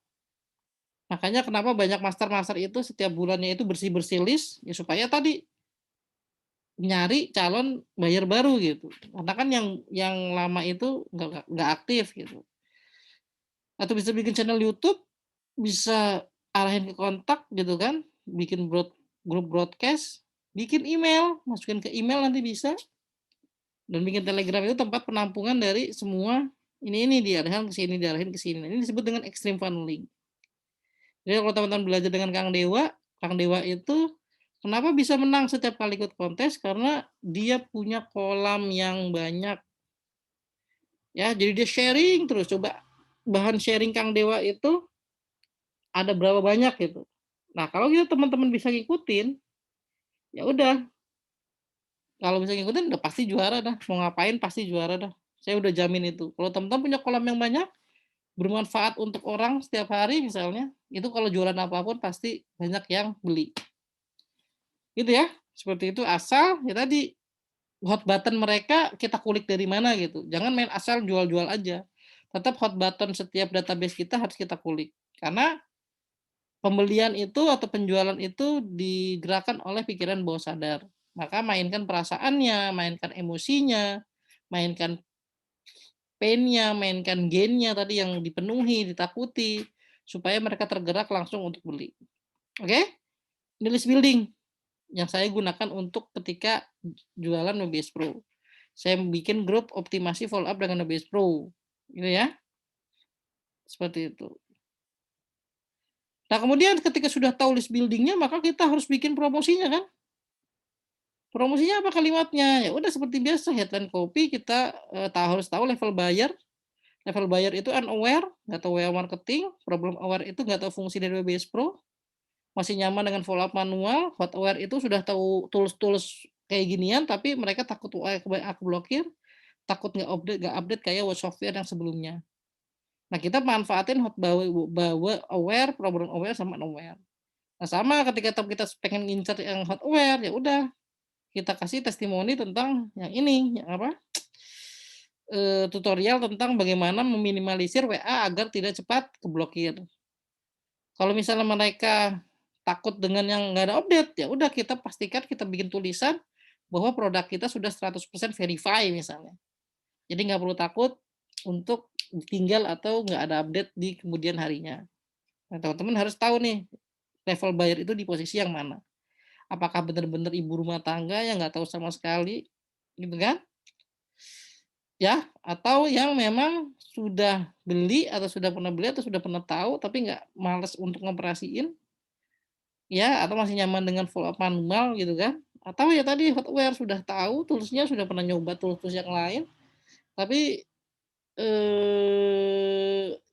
A: Makanya kenapa banyak master-master itu setiap bulannya itu bersih-bersih list ya supaya tadi nyari calon buyer baru gitu. Karena kan yang lama itu nggak aktif gitu. Atau bisa bikin channel YouTube, bisa arahin ke kontak gitu kan, bikin grup broadcast, bikin email, masukin ke email nanti bisa. Dan bikin Telegram itu tempat penampungan dari semua ini diarahin ke sini, diarahin ke sini. Ini disebut dengan extreme funneling. Jadi kalau teman-teman belajar dengan Kang Dewa itu kenapa bisa menang setiap kali ikut kontes? Karena dia punya kolam yang banyak. Ya, jadi dia sharing terus. Coba bahan sharing Kang Dewa itu ada berapa banyak gitu. Nah, kalau gitu teman-teman bisa ngikutin, ya udah Kalau bisa ngikutin udah pasti juara dah, mau ngapain pasti juara dah. Saya udah jamin itu. Kalau teman-teman punya kolam yang banyak, bermanfaat untuk orang setiap hari misalnya, itu kalau jualan apapun pasti banyak yang beli. Gitu ya. Seperti itu asal ya tadi hot button mereka kita kulik dari mana gitu. Jangan main asal jual-jual aja. Tetap hot button setiap database kita harus kita kulik. Karena pembelian itu atau penjualan itu digerakkan oleh pikiran bawah sadar. Maka mainkan perasaannya, mainkan emosinya, mainkan pain-nya, mainkan gain-nya tadi yang dipenuhi, ditakuti, supaya mereka tergerak langsung untuk beli. Oke? Ini list building yang saya gunakan untuk ketika jualan WBS Pro. Saya bikin grup optimasi follow up dengan WBS Pro. Gitu ya. Seperti itu. Nah, kemudian ketika sudah tahu list building-nya, maka kita harus bikin promosinya kan? Promosinya apa kalimatnya? Ya udah seperti biasa headline copy kita harus tahu level buyer. Level buyer itu unaware, nggak tahu WA marketing, problem aware itu nggak tahu fungsi dari WBS Pro, masih nyaman dengan follow up manual, hot aware itu sudah tahu tools-tools kayak ginian, tapi mereka takut aku blokir, takut nggak update kayak software yang sebelumnya. Nah kita manfaatin hot aware, problem aware sama unaware. Nah sama ketika kita pengen ngincer yang hot aware, ya udah kita kasih testimoni tentang yang ini, yang apa? Tutorial tentang bagaimana meminimalisir WA agar tidak cepat keblokir. Kalau misalnya mereka takut dengan yang nggak ada update, ya udah kita pastikan kita bikin tulisan bahwa produk kita sudah 100% verify misalnya. Jadi nggak perlu takut untuk tinggal atau nggak ada update di kemudian harinya. Nah, teman-teman harus tahu nih level buyer itu di posisi yang mana. Apakah benar-benar ibu rumah tangga yang nggak tahu sama sekali, gitu kan? Ya, atau yang memang sudah beli atau sudah pernah beli atau sudah pernah tahu tapi nggak males untuk ngoperasiin, ya, atau masih nyaman dengan follow up manual gitu kan. Atau ya tadi hardware sudah tahu toolsnya sudah pernah nyoba tools-tools yang lain, tapi,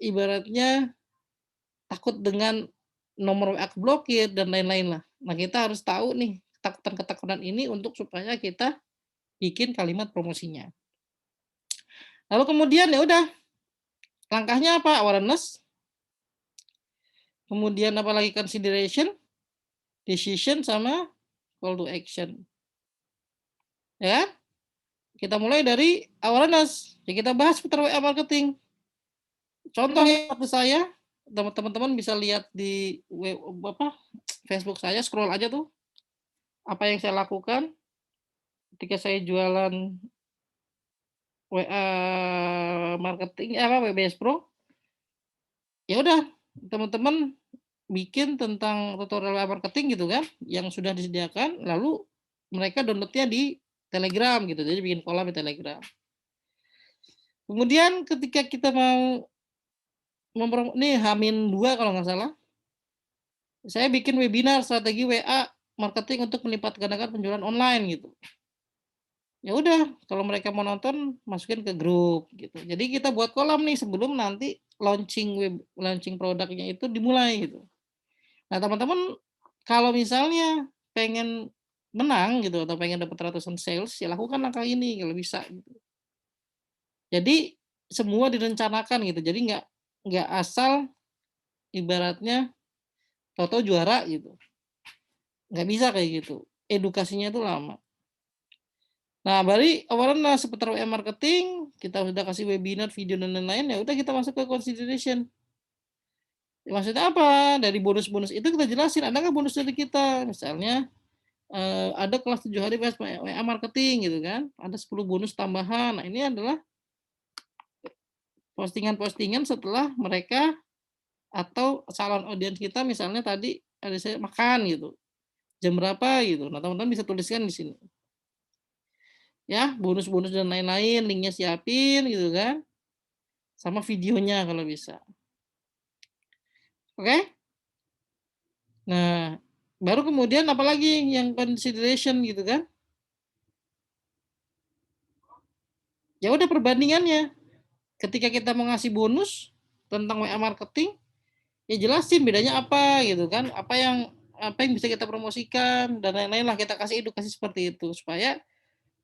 A: ibaratnya takut dengan nomor WA keblokir dan lain-lain lah. Nah, kita harus tahu nih ketakutan-ketakutan ini untuk supaya kita bikin kalimat promosinya. Lalu kemudian ya udah, langkahnya apa? Awareness, kemudian apalagi consideration, decision, sama call to action. Ya, kita mulai dari awareness. Ya kita bahas seputar WA marketing. Contohnya waktu saya, teman-teman bisa lihat di Facebook saya, scroll aja tuh apa yang saya lakukan ketika saya jualan WA marketing WBS Pro. Ya udah, teman-teman bikin tentang tutorial WA marketing gitu kan, yang sudah disediakan, lalu mereka downloadnya di Telegram gitu, jadi bikin kolam di Telegram. Kemudian ketika kita mau nih H-2 kalau nggak salah, saya bikin webinar strategi WA marketing untuk melipat gandakan penjualan online gitu. Ya udah, kalau mereka mau nonton masukin ke grup gitu. Jadi kita buat kolam nih sebelum nanti launching produknya itu dimulai gitu. Nah, teman-teman kalau misalnya pengen menang gitu atau pengen dapat ratusan sales, ya lakukan langkah ini kalau bisa gitu. Jadi semua direncanakan gitu. Jadi nggak asal ibaratnya tahu-tahu juara gitu. Nggak bisa kayak gitu. Edukasinya itu lama. Nah, bari awalnya seputar WA marketing, kita udah kasih webinar, video dan lain-lain, ya udah kita masuk ke consideration. Maksudnya apa? Dari bonus-bonus itu kita jelasin, ada nggak bonus dari kita? Misalnya ada kelas 7 hari WA marketing gitu kan, ada 10 bonus tambahan. Nah, ini adalah postingan-postingan setelah mereka atau calon audiens kita misalnya tadi ada saya makan gitu. Jam berapa gitu. Nah, teman-teman bisa tuliskan di sini. Ya, bonus-bonus dan lain-lain, linknya siapin gitu kan. Sama videonya kalau bisa. Oke? Nah, baru kemudian apalagi yang consideration gitu kan. Ya udah perbandingannya. Ketika kita mau ngasih bonus tentang WA marketing, ya jelasin bedanya apa gitu kan. Apa yang bisa kita promosikan dan lain-lain lah, kita kasih edukasi seperti itu supaya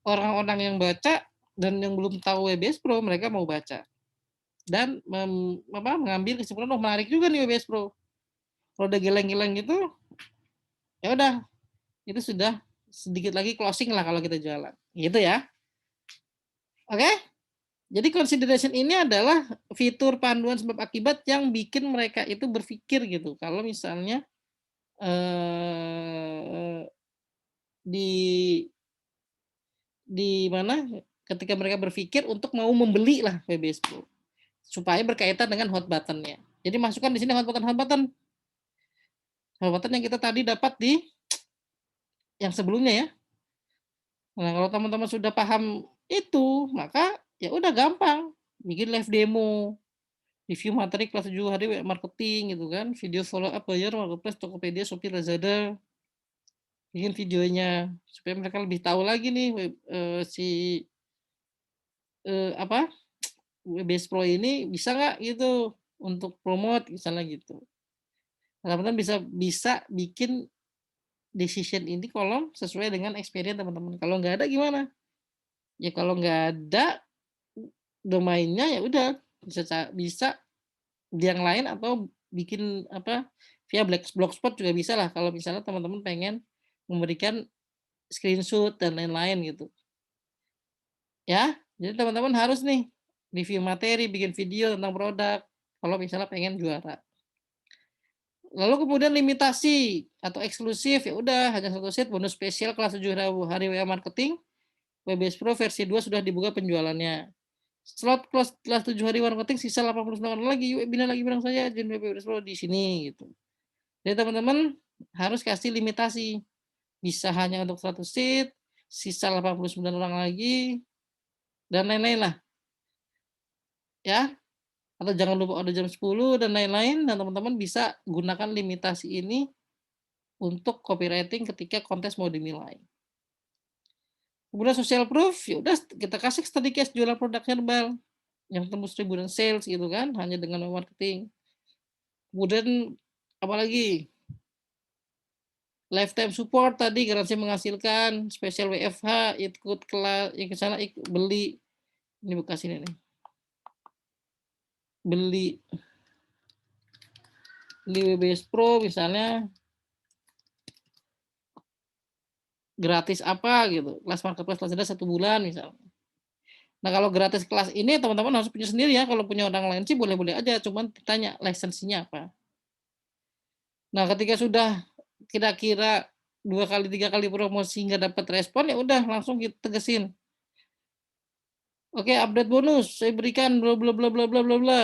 A: orang-orang yang baca dan yang belum tahu WBS Pro mereka mau baca dan mengambil kesimpulan, "Oh menarik juga nih WBS Pro." Kalau udah geleng-geleng gitu, ya udah itu sudah sedikit lagi closing lah kalau kita jualan, gitu ya. Oke? Jadi consideration ini adalah fitur panduan sebab akibat yang bikin mereka itu berpikir gitu, kalau misalnya, eee, di mana, ketika mereka berpikir untuk mau membeli lah WBS Pro, supaya berkaitan dengan hot button-nya. Jadi masukkan di sini hot button yang kita tadi dapat di yang sebelumnya ya. Nah, kalau teman-teman sudah paham itu, maka ya udah gampang, bikin live demo, review materi kelas 7 hari WA marketing gitu kan, video follow up buyer marketplace Tokopedia, Shopee, Lazada, bikin videonya supaya mereka lebih tahu lagi nih si, apa, WBS Pro ini bisa nggak gitu untuk promote misalnya gitu. Teman-teman bisa bisa bikin decision ini kolom sesuai dengan experience teman-teman. Kalau nggak ada gimana? Ya kalau nggak ada domainnya ya udah bisa di yang lain atau bikin apa, via blogspot juga bisa lah kalau misalnya teman-teman pengen memberikan screenshot dan lain-lain gitu, ya. Jadi teman-teman harus nih review materi, bikin video tentang produk kalau misalnya pengen juara. Lalu kemudian limitasi atau eksklusif, ya udah hanya satu set bonus spesial kelas 7 hari WA marketing, WBS Pro versi 2 sudah dibuka penjualannya. Slot kelas 7 hari marketing sisa 89 orang lagi, yuk webinar lagi bareng saya Jen WBS Pro di sini gitu. Jadi teman-teman harus kasih limitasi, bisa hanya untuk 100 seat, sisa 89 orang lagi, dan lain-lain lah ya. Atau jangan lupa order jam 10 dan lain-lain, dan teman-teman bisa gunakan limitasi ini untuk copywriting ketika kontes mau dinilai. Kemudian social proof, ya udah kita kasih study case jualan produk herbal yang tembus ribuan sales gitu kan, hanya dengan marketing. Kemudian apalagi? Lifetime support tadi garansi menghasilkan, spesial WFH, ikut kelas ke sana beli, ini bekas ini nih, beli WBS Pro misalnya gratis apa gitu, kelas marketplace Lazada 1 bulan misalnya. Nah kalau gratis kelas ini teman-teman harus punya sendiri ya, kalau punya orang lain sih boleh-boleh aja, cuman ditanya lisensinya apa. Nah ketika sudah kira-kira 2 kali 3 kali promosi nggak dapat respon, ya udah langsung kita tegesin. Oke, update bonus saya berikan bla bla bla bla bla bla bla.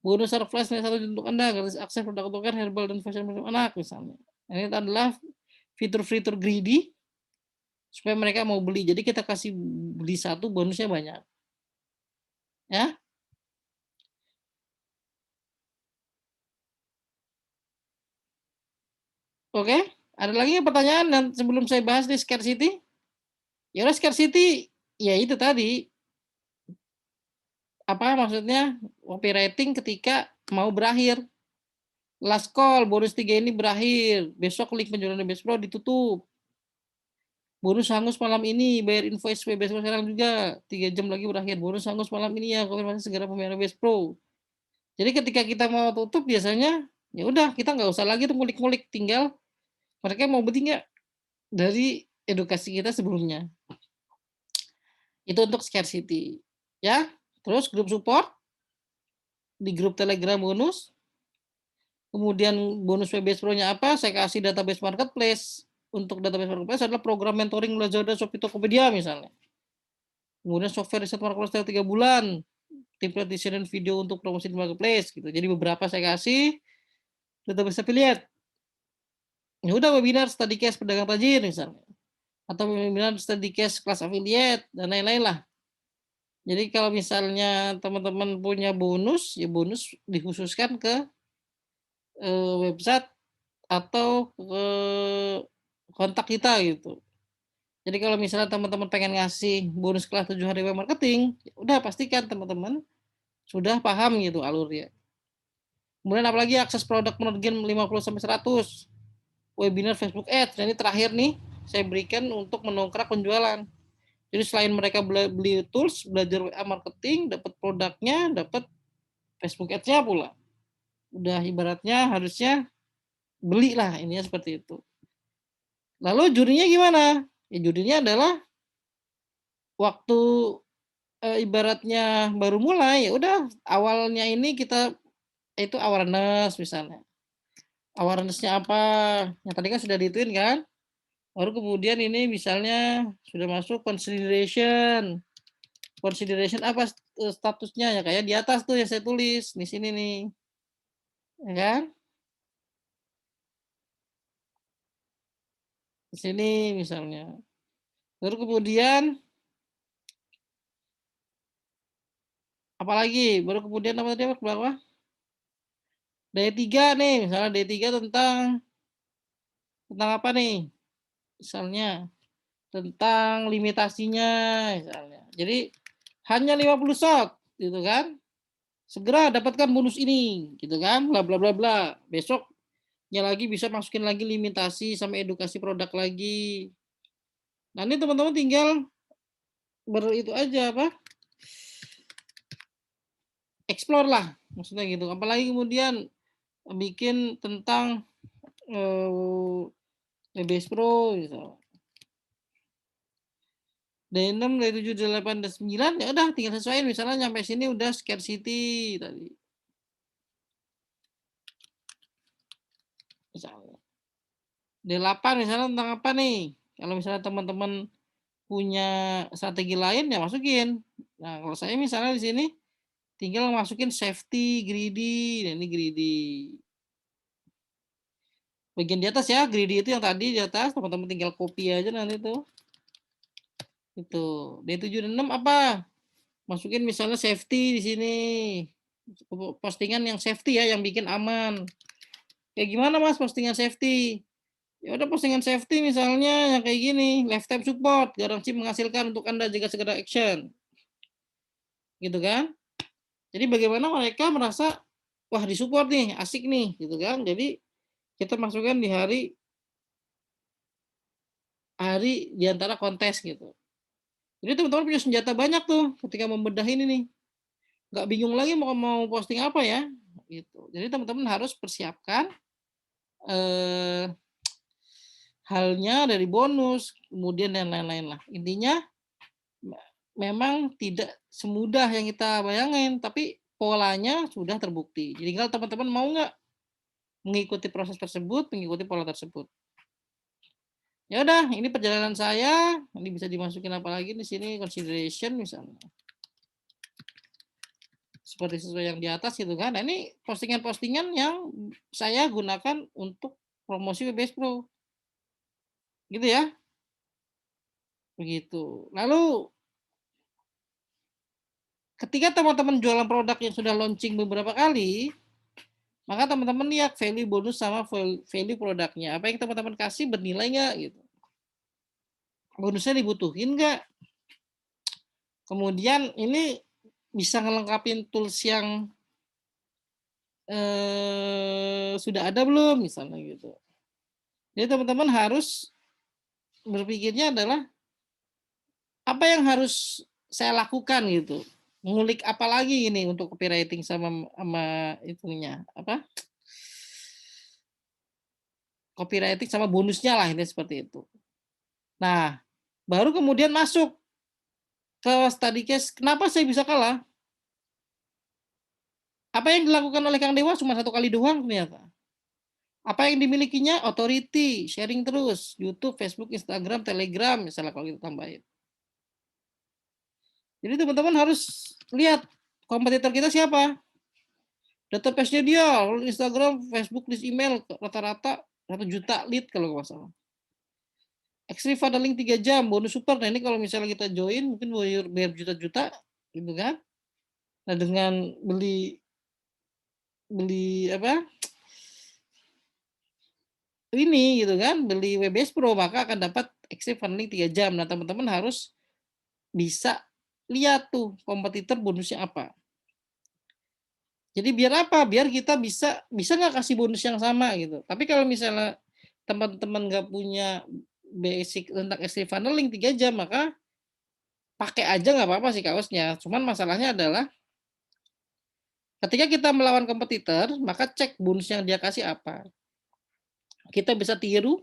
A: Bonus surprise nih 1 untuk Anda, gratis akses produk token herbal dan fashion untuk anak misalnya. Ini adalah fitur-fitur greedy supaya mereka mau beli. Jadi kita kasih beli 1 bonusnya banyak. Ya. Oke, ada lagi pertanyaan dan sebelum saya bahas di scarcity? Ya udah scarcity, ya itu tadi, apa maksudnya, copywriting ketika mau berakhir. Last call, bonus 3 ini berakhir, besok link penjualan WBS Pro ditutup. Bonus hangus malam ini, bayar invoice WBS Pro sekarang juga, 3 jam lagi berakhir. Bonus hangus malam ini ya, konfirmasi segera pembayaran WBS Pro. Jadi ketika kita mau tutup biasanya, ya udah kita nggak usah lagi tuh ngulik-ngulik, tinggal mereka mau beli nggak dari edukasi kita sebelumnya. Itu untuk scarcity. Ya, terus grup support, di grup Telegram bonus, kemudian bonus WBS Pro-nya apa, saya kasih database marketplace. Untuk database marketplace adalah program mentoring Lazada, Shopee, Tokopedia misalnya. Kemudian software riset marketplace 3 bulan, template desain video untuk promosi di marketplace gitu. Jadi beberapa saya kasih database affiliate. Ya udah webinar study case pedagang tajir misalnya. Atau webinar study case kelas affiliate dan lain-lain lah. Jadi kalau misalnya teman-teman punya bonus, ya bonus dikhususkan ke website atau kontak kita gitu. Jadi kalau misalnya teman-teman pengen ngasih bonus kelas 7 hari web marketing, ya udah pastikan teman-teman sudah paham gitu alurnya. Kemudian apalagi akses produk menurut game 50 sampai 100, webinar Facebook Ads. Dan ini terakhir nih, saya berikan untuk mendongkrak penjualan. Jadi selain mereka beli tools, belajar WA marketing, dapat produknya, dapat Facebook Ads-nya pula. Udah ibaratnya harusnya belilah, ininya seperti itu. Lalu jurinya gimana? Ya jurinya adalah waktu ibaratnya baru mulai, ya udah awalnya ini kita itu awareness misalnya. Awareness-nya apa? Yang tadi kan sudah dituin kan? Baru kemudian ini misalnya sudah masuk consideration. Consideration apa statusnya ya kayak di atas tuh yang saya tulis di sini nih. Ya kan? Di sini misalnya. Baru kemudian apalagi? Baru kemudian apa tadi ke bawah? D3 nih, misalnya D3 tentang apa nih? Misalnya tentang limitasinya misalnya. Jadi hanya 50 shot gitu kan. Segera dapatkan bonus ini gitu kan, bla bla bla bla. Besoknya lagi bisa masukin lagi limitasi sama edukasi produk lagi. Nah, ini teman-teman tinggal itu aja apa? Explore lah maksudnya gitu. Apalagi kemudian bikin tentang DBS Pro gitu. D6, D7, D8, D9 ya udah tinggal sesuaiin misalnya sampai sini udah scarcity tadi. Misalnya. D8 misalnya tentang apa nih? Kalau misalnya teman-teman punya strategi lain ya masukin. Nah, kalau saya misalnya di sini tinggal masukin safety, greedy, dan ini greedy. Bagian di atas ya, greedy itu yang tadi di atas, teman-teman tinggal copy aja nanti tuh. Itu. D7 dan 6 apa? Masukin misalnya safety di sini. Postingan yang safety ya, yang bikin aman. Kayak gimana Mas postingan safety? Ya udah postingan safety misalnya yang kayak gini, lifetime support, garansi menghasilkan untuk Anda jika segera action. Gitu kan? Jadi bagaimana mereka merasa wah disupport nih, asik nih, gitu kan? Jadi kita masukkan di hari di antara kontes gitu. Jadi teman-teman punya senjata banyak tuh ketika membedah ini nih. Nggak bingung lagi mau posting apa ya, gitu. Jadi teman-teman harus persiapkan halnya dari bonus, kemudian dan lain-lain lah. Intinya memang tidak semudah yang kita bayangin, tapi polanya sudah terbukti. Jadi kalau teman-teman mau nggak mengikuti proses tersebut, mengikuti pola tersebut. Ya udah, ini perjalanan saya. Ini bisa dimasukin apa lagi di sini consideration misalnya. Seperti sesuai yang di atas gitu kan. Nah, ini postingan-postingan yang saya gunakan untuk promosi WBS Pro. Gitu ya. Begitu. Lalu ketika teman-teman jualan produk yang sudah launching beberapa kali, maka teman-teman lihat value bonus sama value produknya. Apa yang teman-teman kasih bernilai nggak gitu. Bonusnya dibutuhin nggak? Kemudian ini bisa ngelengkapin tools yang sudah ada belum misalnya gitu. Jadi teman-teman harus berpikirnya adalah apa yang harus saya lakukan gitu. Mengulik apa lagi ini untuk copywriting sama itunya apa? Copywriting sama bonusnya lah ini seperti itu. Nah, baru kemudian masuk ke study case. Kenapa saya bisa kalah? Apa yang dilakukan oleh Kang Dewa cuma 1 kali doang ternyata. Apa yang dimilikinya? Authority, sharing terus, YouTube, Facebook, Instagram, Telegram, misalnya kalau kita tambahin. Jadi teman-teman harus lihat kompetitor kita siapa. Database-nya dia, Instagram, Facebook, list email, rata-rata 1 juta lead kalau nggak salah. Extreme ada link 3 jam, bonus super. Nah ini kalau misalnya kita join, mungkin bayar juta-juta, gitu kan. Nah dengan beli apa ini gitu kan, beli WBS Pro maka akan dapat extreme funding 3 jam. Nah teman-teman harus bisa lihat tuh kompetitor bonusnya apa. Jadi biar apa? Biar kita bisa nggak kasih bonus yang sama gitu. Tapi kalau misalnya teman-teman nggak punya basic tentang extreme funneling 3 jam, maka pakai aja nggak apa-apa sih kaosnya. Cuman masalahnya adalah ketika kita melawan kompetitor, maka cek bonus yang dia kasih apa. Kita bisa tiru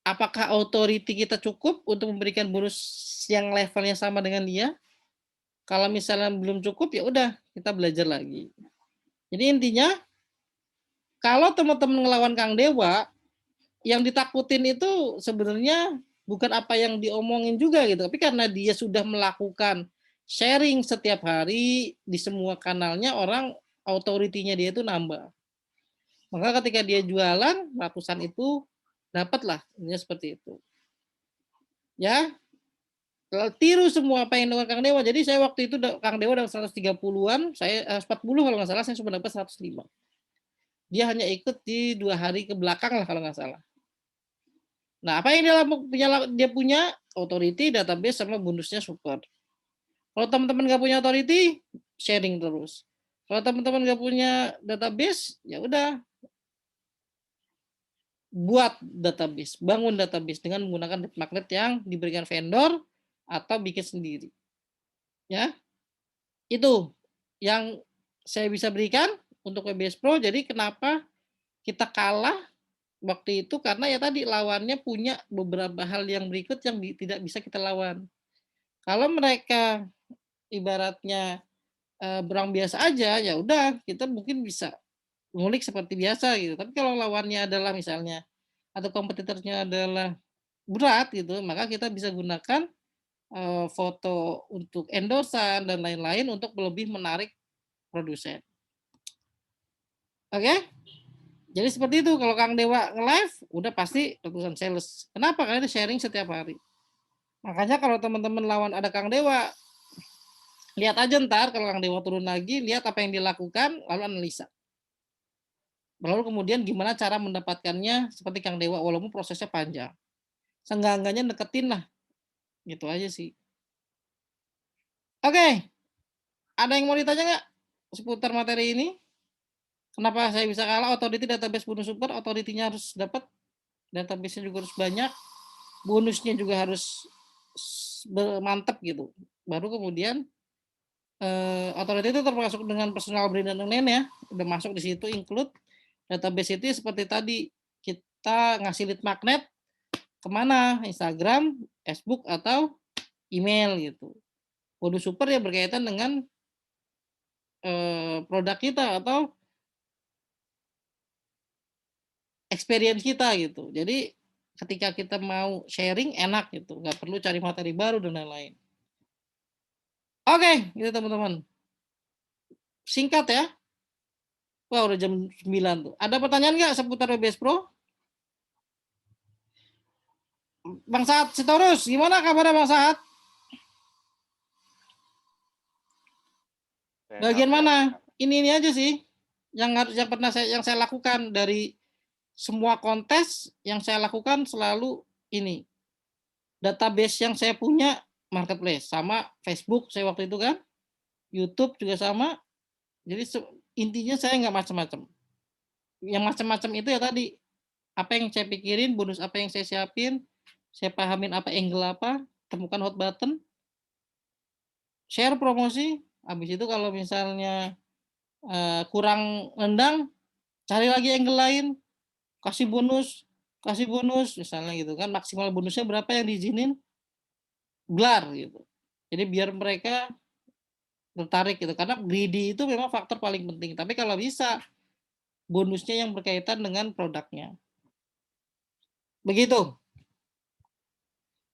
A: apakah authority kita cukup untuk memberikan bonus yang levelnya sama dengan dia. Kalau misalnya belum cukup, ya udah kita belajar lagi. Jadi intinya, kalau teman-teman ngelawan Kang Dewa, yang ditakutin itu sebenarnya bukan apa yang diomongin juga gitu, tapi karena dia sudah melakukan sharing setiap hari di semua kanalnya, orang authority-nya dia itu nambah. Maka ketika dia jualan, ratusan itu dapatlah, ini seperti itu. Ya, tiru semua apa yang dilakukan Kang Dewa. Jadi saya waktu itu Kang Dewa dapat 130-an, saya 40 kalau nggak salah, saya cuma dapat 105. Dia hanya ikut di 2 hari ke belakang lah kalau nggak salah. Nah, apa yang dia punya authority, database, sama bonusnya super. Kalau teman-teman nggak punya authority, sharing terus. Kalau teman-teman nggak punya database, ya udah buat database, bangun database dengan menggunakan magnet yang diberikan vendor atau bikin sendiri. Ya, itu yang saya bisa berikan untuk WBS Pro. Jadi kenapa kita kalah waktu itu, karena ya tadi lawannya punya beberapa hal yang berikut yang tidak bisa kita lawan. Kalau mereka ibaratnya berang biasa aja, ya udah kita mungkin bisa ngulik seperti biasa gitu. Tapi kalau lawannya adalah misalnya atau kompetitornya adalah berat gitu, maka kita bisa gunakan foto untuk endorsan dan lain-lain untuk lebih menarik produsen. Oke? Jadi seperti itu, kalau Kang Dewa nge-live udah pasti ratusan sales. Kenapa? Karena dia sharing setiap hari. Makanya kalau teman-teman lawan ada Kang Dewa, lihat aja ntar kalau Kang Dewa turun lagi, lihat apa yang dilakukan, lalu analisa. Lalu kemudian gimana cara mendapatkannya seperti Kang Dewa, walaupun prosesnya panjang. Seenggak-enggaknya deketin lah. Gitu aja sih. Oke, ada yang mau ditanya nggak seputar materi ini? Kenapa saya bisa kalah? Authority database bonus super, authority-nya harus dapat, database-nya juga harus banyak, bonusnya juga harus mantap gitu. Baru kemudian authority itu termasuk dengan personal brand dan lain-lain ya, udah masuk di situ, include database itu seperti tadi, kita ngasih lead magnet kemana? Instagram, Facebook, atau email gitu. Bonus super ya berkaitan dengan produk kita atau experience kita gitu. Jadi ketika kita mau sharing enak gitu, nggak perlu cari materi baru dan lain-lain. Oke, gitu teman-teman. Singkat ya. Wah, udah jam 9 tuh. Ada pertanyaan nggak seputar WBS Pro? Bang Sahat Sitorus, gimana kabarnya Bang Sahat? Bagian mana? Ini aja sih yang pernah saya lakukan dari semua kontes yang saya lakukan selalu ini. Database yang saya punya marketplace sama Facebook saya waktu itu kan, YouTube juga sama. Jadi intinya saya nggak macam-macam. Yang macam-macam itu ya tadi, apa yang saya pikirin, bonus apa yang saya siapin, saya pahamin apa angle apa, temukan hot button, share promosi. Habis itu kalau misalnya kurang nendang, cari lagi angle lain, kasih bonus misalnya gitu kan, maksimal bonusnya berapa yang diizinin, gelar gitu. Jadi biar mereka tertarik gitu, karena greedy itu memang faktor paling penting. Tapi kalau bisa bonusnya yang berkaitan dengan produknya. Begitu.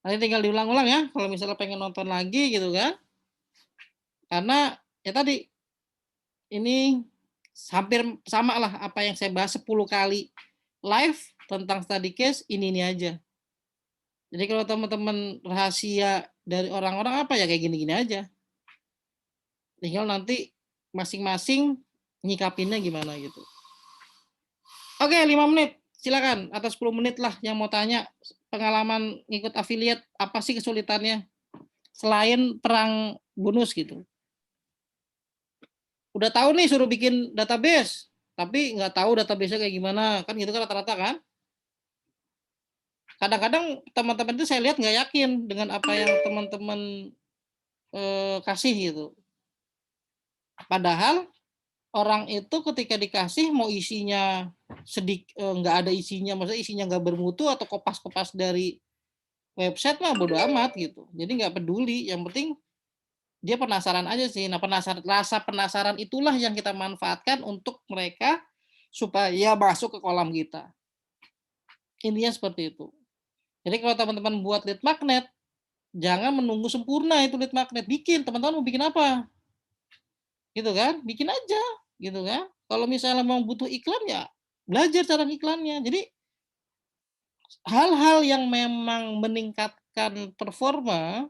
A: Nanti tinggal diulang-ulang ya kalau misalnya pengen nonton lagi gitu kan. Karena ya tadi ini hampir sama lah apa yang saya bahas 10 kali live tentang study case, ini aja. Jadi kalau teman-teman rahasia dari orang-orang apa ya kayak gini-gini aja. Tinggal nanti masing-masing nyikapinnya gimana gitu. Oke, 5 menit. Silakan, atau 10 menit lah yang mau tanya pengalaman ngikut affiliate, apa sih kesulitannya selain perang bonus gitu. Udah tahu nih suruh bikin database, tapi nggak tahu database-nya kayak gimana, kan gitu kan rata-rata kan. kadang-kadang teman-teman itu saya lihat nggak yakin dengan apa yang teman-teman kasih gitu. Padahal orang itu ketika dikasih mau isinya nggak ada isinya, maksudnya isinya nggak bermutu atau kopas-kopas dari website mah bodo amat gitu. Jadi nggak peduli, yang penting dia penasaran aja sih. Nah, rasa penasaran itulah yang kita manfaatkan untuk mereka supaya masuk ke kolam kita. Intinya seperti itu. Jadi kalau teman-teman buat lead magnet, jangan menunggu sempurna itu lead magnet. Bikin, teman-teman mau bikin apa? Gitu kan? Bikin aja, gitu kan? Kalau misalnya mau butuh iklan ya belajar cara iklannya. Jadi hal-hal yang memang meningkatkan performa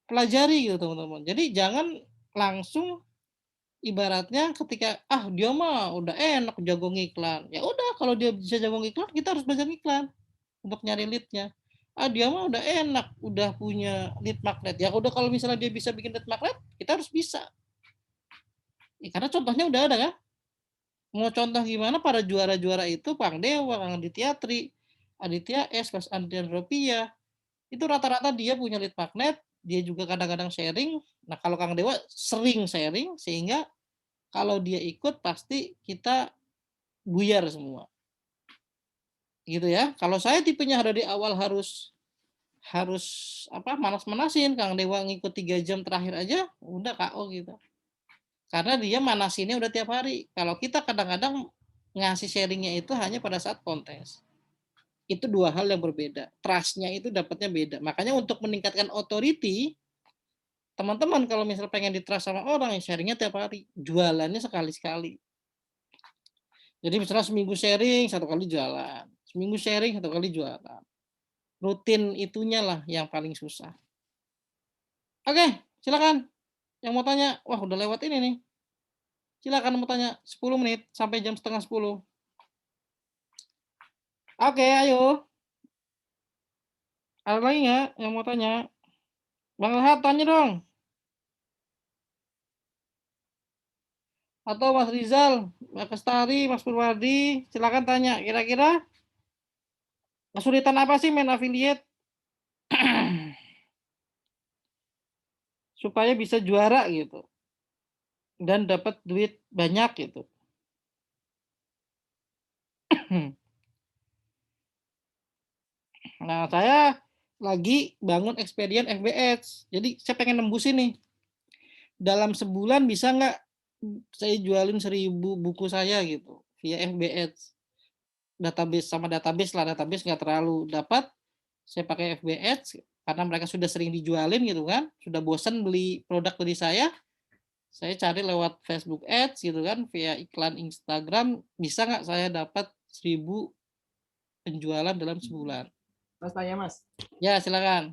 A: pelajari gitu teman-teman. Jadi jangan langsung ibaratnya ketika dia mah udah enak jago ngiklan. Ya udah kalau dia bisa jago ngiklan kita harus belajar iklan untuk nyari lead-nya. Dia mah udah enak, udah punya lead magnet. Ya udah kalau misalnya dia bisa bikin lead magnet, kita harus bisa. Ya, karena contohnya udah ada kan? Mau contoh gimana para juara-juara itu Pang Dewa, Kang Aditya Tri, Aditya S, Mas Andrian Rupiah. Itu rata-rata dia punya lead magnet, dia juga kadang-kadang sharing. Nah, kalau Kang Dewa sering sharing sehingga kalau dia ikut pasti kita buyar semua. Gitu ya. Kalau saya tipenya dari awal harus harus manas-manasin, Kang Dewa ngikut 3 jam terakhir aja udah KO gitu. Karena dia manasinnya udah tiap hari. Kalau kita kadang-kadang ngasih sharingnya itu hanya pada saat kontes. Itu dua hal yang berbeda. Trust-nya itu dapatnya beda. Makanya untuk meningkatkan authority, teman-teman kalau misal pengen di-trust sama orang, yang sharingnya tiap hari. Jualannya sekali-sekali. Jadi misalnya seminggu sharing, 1 kali jualan. Seminggu sharing, 1 kali jualan. Rutin itunya lah yang paling susah. Oke, silakan. Yang mau tanya, wah udah lewat ini nih. Silakan mau tanya, 10 menit sampai jam setengah 10. Oke, ayo. Ada lagi nggak yang mau tanya? Bang Rehat, tanya dong. Atau Mas Rizal, Mbak Kestari, Mas Purwadi, silakan tanya. Kira-kira kesulitan apa sih main affiliate supaya bisa juara gitu dan dapat duit banyak gitu. Nah, saya lagi bangun experience FB Ads. Jadi saya pengen nembusin nih. Dalam sebulan bisa nggak saya jualin 1.000 buku saya gitu via FB Ads. Database sama database lah, database nggak terlalu dapat. Saya pakai FB Ads karena mereka sudah sering dijualin gitu kan, sudah bosan beli produk dari saya cari lewat Facebook Ads gitu kan, via iklan Instagram, bisa nggak saya dapat 1.000 penjualan dalam sebulan?
B: Mas tanya Mas,
A: Ya silakan.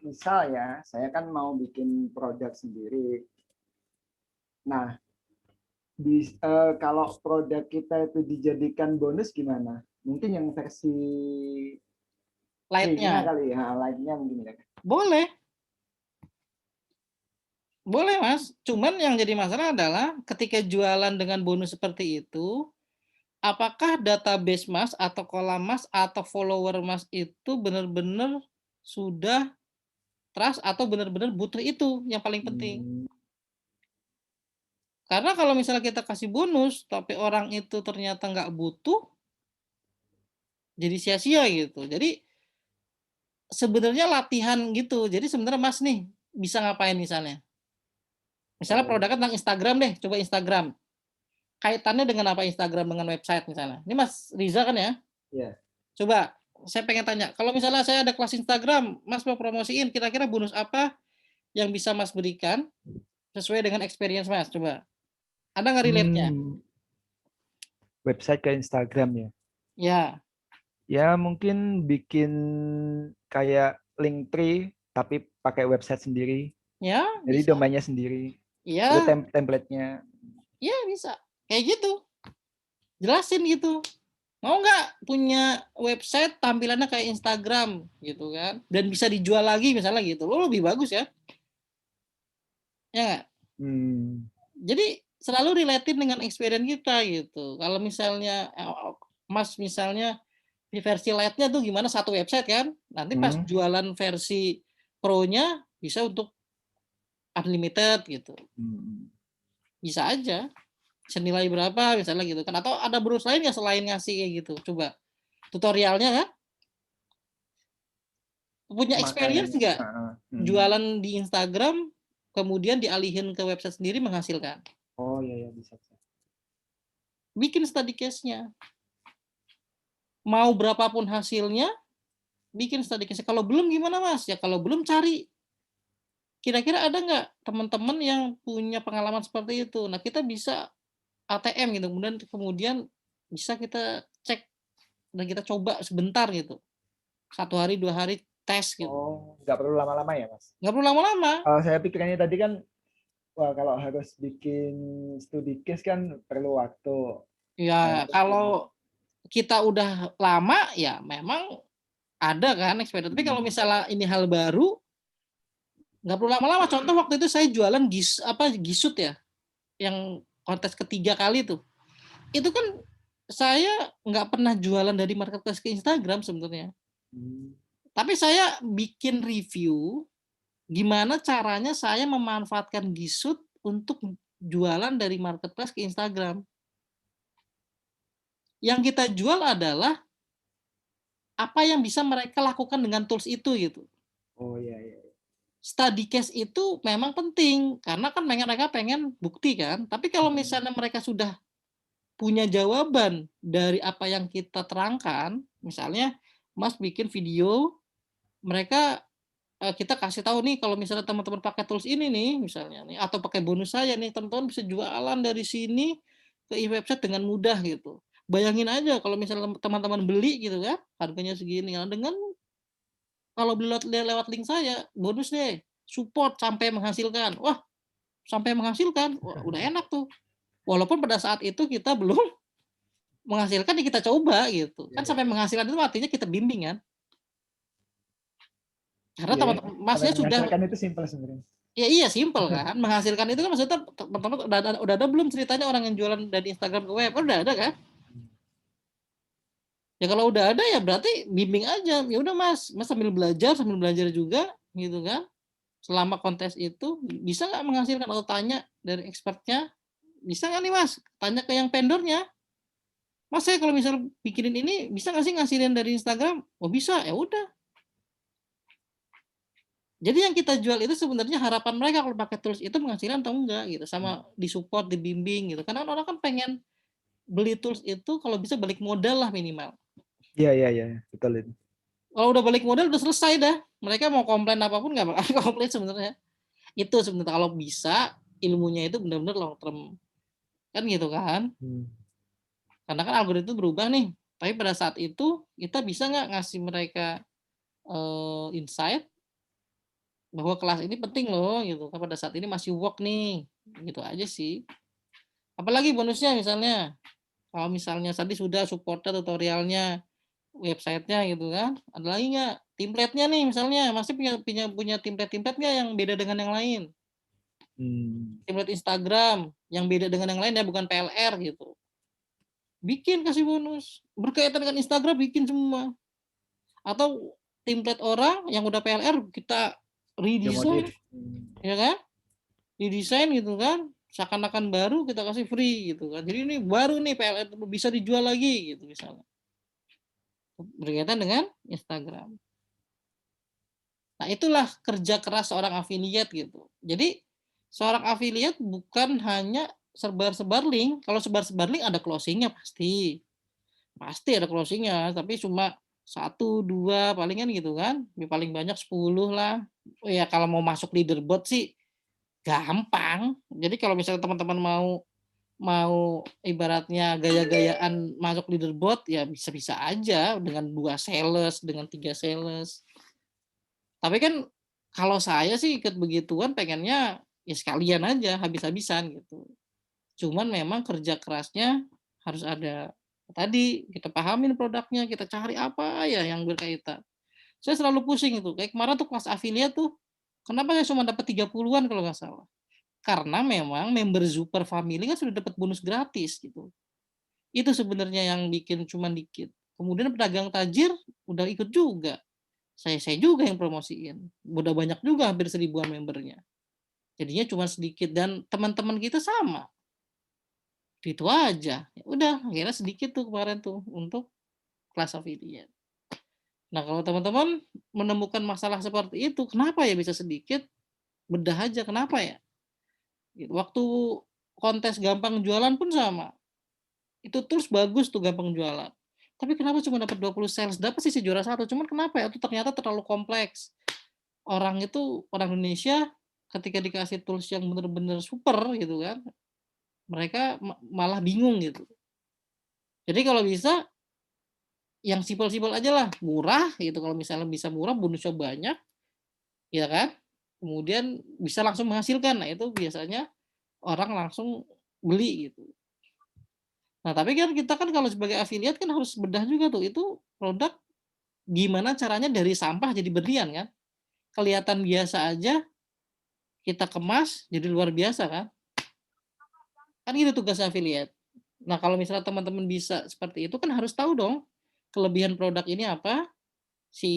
B: misal ya, saya kan mau bikin produk sendiri. Nah, kalau produk kita itu dijadikan bonus gimana? Mungkin yang versi free-nya
A: Lightnya
B: kali ya, light-nya mungkin ya.
A: boleh, boleh Mas. Cuman yang jadi masalah adalah ketika jualan dengan bonus seperti itu, apakah database Mas atau kolam Mas atau follower Mas itu benar-benar sudah trust atau benar-benar butuh itu yang paling penting. Karena kalau misalnya kita kasih bonus, tapi orang itu ternyata nggak butuh, jadi sia-sia gitu. Jadi sebenarnya latihan gitu. Jadi sebenarnya Mas nih bisa ngapain misalnya? Misalnya produknya tentang Instagram deh, coba Instagram. Kaitannya dengan apa Instagram dengan website misalnya? Ini Mas Riza kan ya?
B: Iya.
A: Coba saya pengen tanya, kalau misalnya saya ada kelas Instagram, Mas mau promosiin, kira-kira bonus apa yang bisa Mas berikan sesuai dengan experience Mas? Coba. Ada nggak relate-nya?
C: Website ke Instagram ya.
A: Ya,
C: Ya mungkin bikin kayak Linktree tapi pakai website sendiri.
A: ya
C: Jadi
A: bisa.
C: domainnya sendiri. Itu
A: Iya,
C: template-nya.
A: iya bisa. Kayak gitu. Jelasin gitu. Mau nggak punya website tampilannya kayak Instagram gitu kan? Dan bisa dijual lagi misalnya gitu. Lo lebih bagus ya. Ya nggak? Jadi selalu related dengan experience kita gitu. Kalau misalnya Mas misalnya Di versi Lite-nya tuh gimana satu website kan. Nanti pas jualan versi Pro-nya bisa untuk unlimited gitu. Bisa aja. Senilai berapa misalnya gitu kan. Atau ada bonus lain nggak selain ngasih kayak gitu. Coba tutorialnya kan. Punya experience nggak? Jualan di Instagram kemudian dialihin ke website sendiri menghasilkan.
B: Oh iya bisa.
A: Bikin study case-nya. Mau berapapun hasilnya, bikin study case. Kalau belum gimana Mas? Ya kalau belum cari. Kira-kira ada nggak teman-teman yang punya pengalaman seperti itu? Nah kita bisa ATM gitu, kemudian bisa kita cek dan kita coba sebentar gitu. 1 hari 2 hari tes gitu.
B: Oh, nggak perlu lama-lama ya Mas?
A: Nggak perlu lama-lama.
B: Saya pikirannya tadi kan, wah kalau harus bikin studi case kan perlu waktu.
A: Ya kalau kita udah lama ya memang ada kan eksperimen. Tapi kalau misalnya ini hal baru, nggak perlu lama-lama. Contoh waktu itu saya jualan gisut ya, yang kontes ketiga kali tuh. Itu kan saya nggak pernah jualan dari marketplace ke Instagram sebenarnya. Tapi saya bikin review gimana caranya saya memanfaatkan gisut untuk jualan dari marketplace ke Instagram. Yang kita jual adalah apa yang bisa mereka lakukan dengan tools itu gitu.
B: Oh iya.
A: Study case itu memang penting karena kan mereka pengen bukti kan. Tapi kalau misalnya mereka sudah punya jawaban dari apa yang kita terangkan, misalnya Mas bikin video, mereka kita kasih tahu nih kalau misalnya teman-teman pakai tools ini nih misalnya nih atau pakai bonus saya nih teman-teman bisa jualan dari sini ke website dengan mudah gitu. Bayangin aja kalau misalnya teman-teman beli gitu kan, harganya segini. Nah, dengan kalau beli lewat link saya, bonus deh, support sampai menghasilkan. Wah, sampai menghasilkan, wah, udah enak tuh. Walaupun pada saat itu kita belum menghasilkan, ya kita coba gitu. Kan sampai menghasilkan itu artinya kita bimbing kan. Karena teman-teman Masnya sudah
B: itu simpel sebenarnya.
A: Ya iya simpel kan. Menghasilkan itu kan maksudnya teman-teman udah ada belum ceritanya orang yang jualan dari Instagram ke web? Udah ada kan? Ya kalau udah ada ya berarti bimbing aja. Ya udah Mas sambil belajar juga gitu kan. Selama kontes itu bisa nggak menghasilkan atau tanya dari expertnya, bisa nggak nih Mas? Tanya ke yang vendornya. Mas saya kalau misal bikinin ini bisa nggak sih ngasilin dari Instagram? Oh bisa, ya udah. Jadi yang kita jual itu sebenarnya harapan mereka kalau pakai tools itu menghasilkan atau enggak gitu, sama disupport, dibimbing gitu. Karena orang kan pengen beli tools itu kalau bisa balik modal lah minimal.
C: Iya, betul itu.
A: Kalau udah balik modal udah selesai dah. Mereka mau komplain apapun nggak bakal komplain sebenarnya. Itu sebenarnya kalau bisa ilmunya itu benar-benar long term. Kan gitu kan. Karena kan algoritma berubah nih. Tapi pada saat itu kita bisa nggak ngasih mereka insight bahwa kelas ini penting loh gitu. Pada saat ini masih work nih. Gitu aja sih. Apalagi bonusnya misalnya. Kalau misalnya tadi sudah supportnya tutorialnya, websitenya gitu kan, ada lagi nggak template-nya nih misalnya, masih punya template nggak yang beda dengan yang lain? Template Instagram yang beda dengan yang lain ya, bukan PLR gitu. Bikin kasih bonus berkaitan dengan Instagram, bikin semua. Atau template orang yang udah PLR kita redesign, ya kan? Didesain gitu kan, seakan-akan baru kita kasih free gitu kan. Jadi ini baru nih PLR bisa dijual lagi gitu misalnya. Berkaitan dengan Instagram. Nah, itulah kerja keras seorang affiliate gitu. Jadi, seorang affiliate bukan hanya sebar-sebar link. Kalau sebar-sebar link ada closingnya pasti. Pasti ada closingnya, tapi cuma 1, 2 palingan gitu kan. Paling banyak 10 lah. Oh ya kalau mau masuk leaderboard sih gampang. Jadi kalau misalnya teman-teman mau ibaratnya gaya-gayaan masuk leaderboard ya bisa-bisa aja dengan 2 sales, dengan 3 sales. Tapi kan kalau saya sih ikut begituan pengennya ya sekalian aja habis-habisan gitu. Cuman memang kerja kerasnya harus ada. Tadi kita pahamin produknya, kita cari apa ya yang berkaitan. Saya selalu pusing itu. Kayak kemarin tuh kelas affiliate tuh, kenapa saya cuma dapat 30-an kalau nggak salah. Karena memang member Super Family kan sudah dapat bonus gratis gitu. Itu sebenarnya yang bikin cuman dikit. Kemudian pedagang tajir udah ikut juga. Saya juga yang promosiin. Udah banyak juga hampir 1.000-an membernya. Jadinya cuma sedikit dan teman-teman kita sama. Itu aja. Ya udah, akhirnya sedikit tuh kemarin tuh untuk kelas affiliate. Nah, kalau teman-teman menemukan masalah seperti itu, kenapa ya bisa sedikit? Bedah aja kenapa ya? Gitu. Waktu kontes gampang jualan pun sama. Itu tools bagus tuh gampang jualan. Tapi kenapa cuma dapat 20 sales? Dapat sih si juara satu, cuman kenapa ya? Itu ternyata terlalu kompleks. Orang Indonesia ketika dikasih tools yang benar-benar super gitu kan, mereka malah bingung gitu. Jadi kalau bisa yang simpel-simpel aja lah, murah gitu. Kalau misalnya bisa murah, bonusnya banyak, ya kan? Kemudian bisa langsung menghasilkan. Nah, itu biasanya orang langsung beli gitu. Nah, tapi kan kita kan kalau sebagai affiliate kan harus bedah juga tuh, itu produk gimana caranya dari sampah jadi berlian kan? Kelihatan biasa aja, kita kemas jadi luar biasa kan? Kan gitu tugas affiliate. Nah, kalau misalnya teman-teman bisa seperti itu kan harus tahu dong kelebihan produk ini apa, si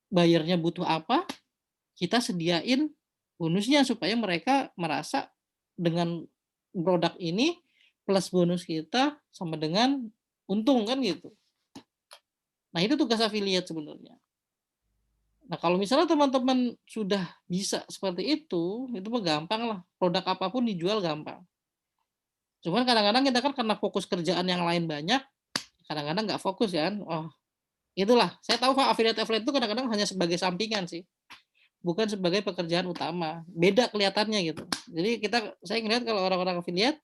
A: buyernya butuh apa, kita sediain bonusnya supaya mereka merasa dengan produk ini plus bonus kita sama dengan untung kan gitu. Nah, itu tugas affiliate sebenarnya. Nah, kalau misalnya teman-teman sudah bisa seperti itu mah gampang lah. Produk apapun dijual gampang. Cuman kadang-kadang kita kan karena fokus kerjaan yang lain banyak, kadang-kadang nggak fokus kan. Oh, itulah. Saya tahu Pak affiliate itu kadang-kadang hanya sebagai sampingan sih. Bukan sebagai pekerjaan utama. Beda kelihatannya gitu. Jadi saya ngelihat kalau orang-orang affiliate,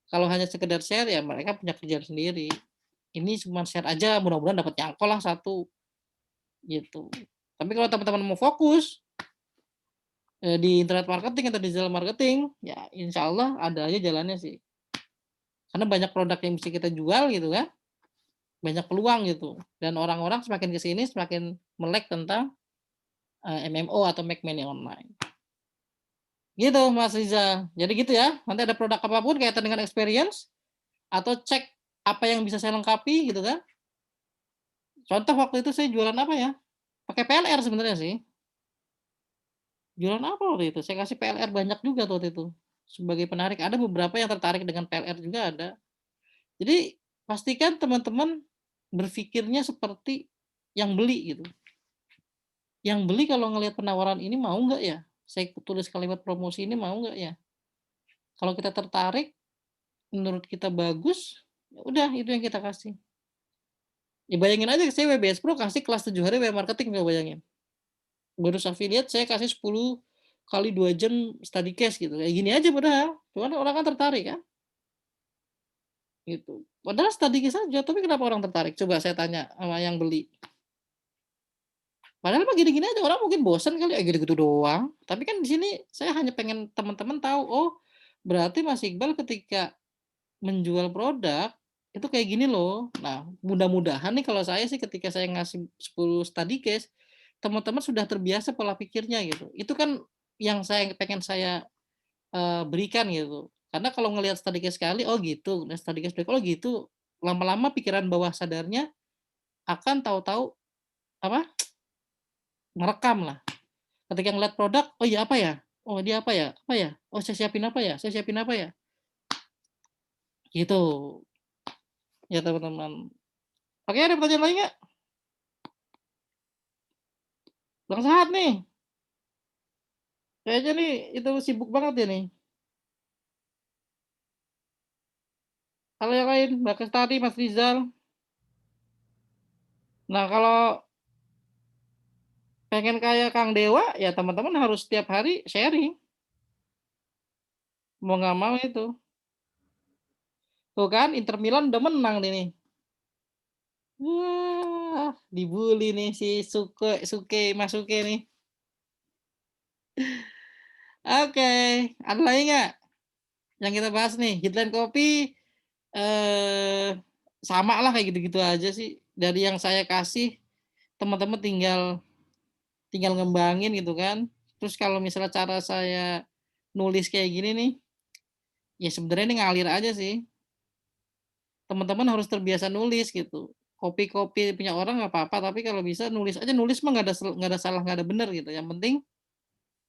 A: kalau hanya sekedar share ya mereka punya kerjaan sendiri. Ini cuma share aja, mudah-mudahan dapat nyangkol lah satu gitu. Tapi kalau teman-teman mau fokus di internet marketing atau digital marketing, ya insya Allah ada aja jalannya sih. Karena banyak produk yang bisa kita jual gitu kan, banyak peluang gitu. Dan orang-orang semakin kesini semakin melek tentang MMO atau make money online. Gitu Mas Riza. Jadi gitu ya, nanti ada produk apapun kaitan dengan experience, atau cek apa yang bisa saya lengkapi gitu kan. Contoh waktu itu saya jualan apa ya, pakai PLR sebenarnya sih. Jualan apa waktu itu, saya kasih PLR banyak juga tuh waktu itu, sebagai penarik. Ada beberapa yang tertarik dengan PLR juga ada. Jadi pastikan teman-teman berpikirnya seperti yang beli gitu. Yang beli kalau ngelihat penawaran ini mau nggak ya? Saya tulis kalimat promosi ini mau nggak ya? Kalau kita tertarik, menurut kita bagus, ya udah itu yang kita kasih. Ya bayangin aja saya WBS Pro kasih kelas 7 hari web marketing, coba bayangin. Bonus affiliate saya kasih 10 kali 2 jam study case gitu. Kayak gini aja padahal. Cuman orang kan tertarik kan? Gitu. Padahal study case aja, tapi kenapa orang tertarik? Coba saya tanya sama yang beli. Padahal mah gini-gini aja, orang mungkin bosan kali, gitu-gitu doang. Tapi kan di sini saya hanya pengen teman-teman tahu, oh berarti Mas Iqbal ketika menjual produk itu kayak gini loh. Nah, mudah-mudahan nih kalau saya sih ketika saya ngasih 10 study case, teman-teman sudah terbiasa pola pikirnya gitu. Itu kan yang pengen saya berikan gitu. Karena kalau ngelihat study case sekali, oh gitu, dan study case oh gitu, lama-lama pikiran bawah sadarnya akan tahu-tahu apa merekam lah. Ketika ngeliat produk, oh iya apa ya? Oh dia apa ya? Apa ya? Oh saya siapin apa ya? Saya siapin apa ya? Gitu ya teman-teman. Oke, ada pertanyaan lain nggak? Bang Sahat nih, kayaknya nih itu sibuk banget ya nih. Kalau yang lain, Mbak Kestari, Mas Rizal. Nah kalau pengen kayak Kang Dewa, ya teman-teman harus setiap hari sharing. Mau nggak mau itu. Tuh kan, Inter Milan udah menang nih. Wah, dibully nih si Mas Suke nih. Oke, ada lagi nggak yang kita bahas nih? Headline Kopi eh sama lah kayak gitu-gitu aja sih. Dari yang saya kasih, teman-teman tinggal tinggal ngembangin gitu kan. Terus kalau misalnya cara saya nulis kayak gini nih, ya sebenarnya ini ngalir aja sih. Teman-teman harus terbiasa nulis gitu. copy punya orang nggak apa-apa, tapi kalau bisa nulis aja, nulis mah nggak ada salah, nggak ada benar gitu. Yang penting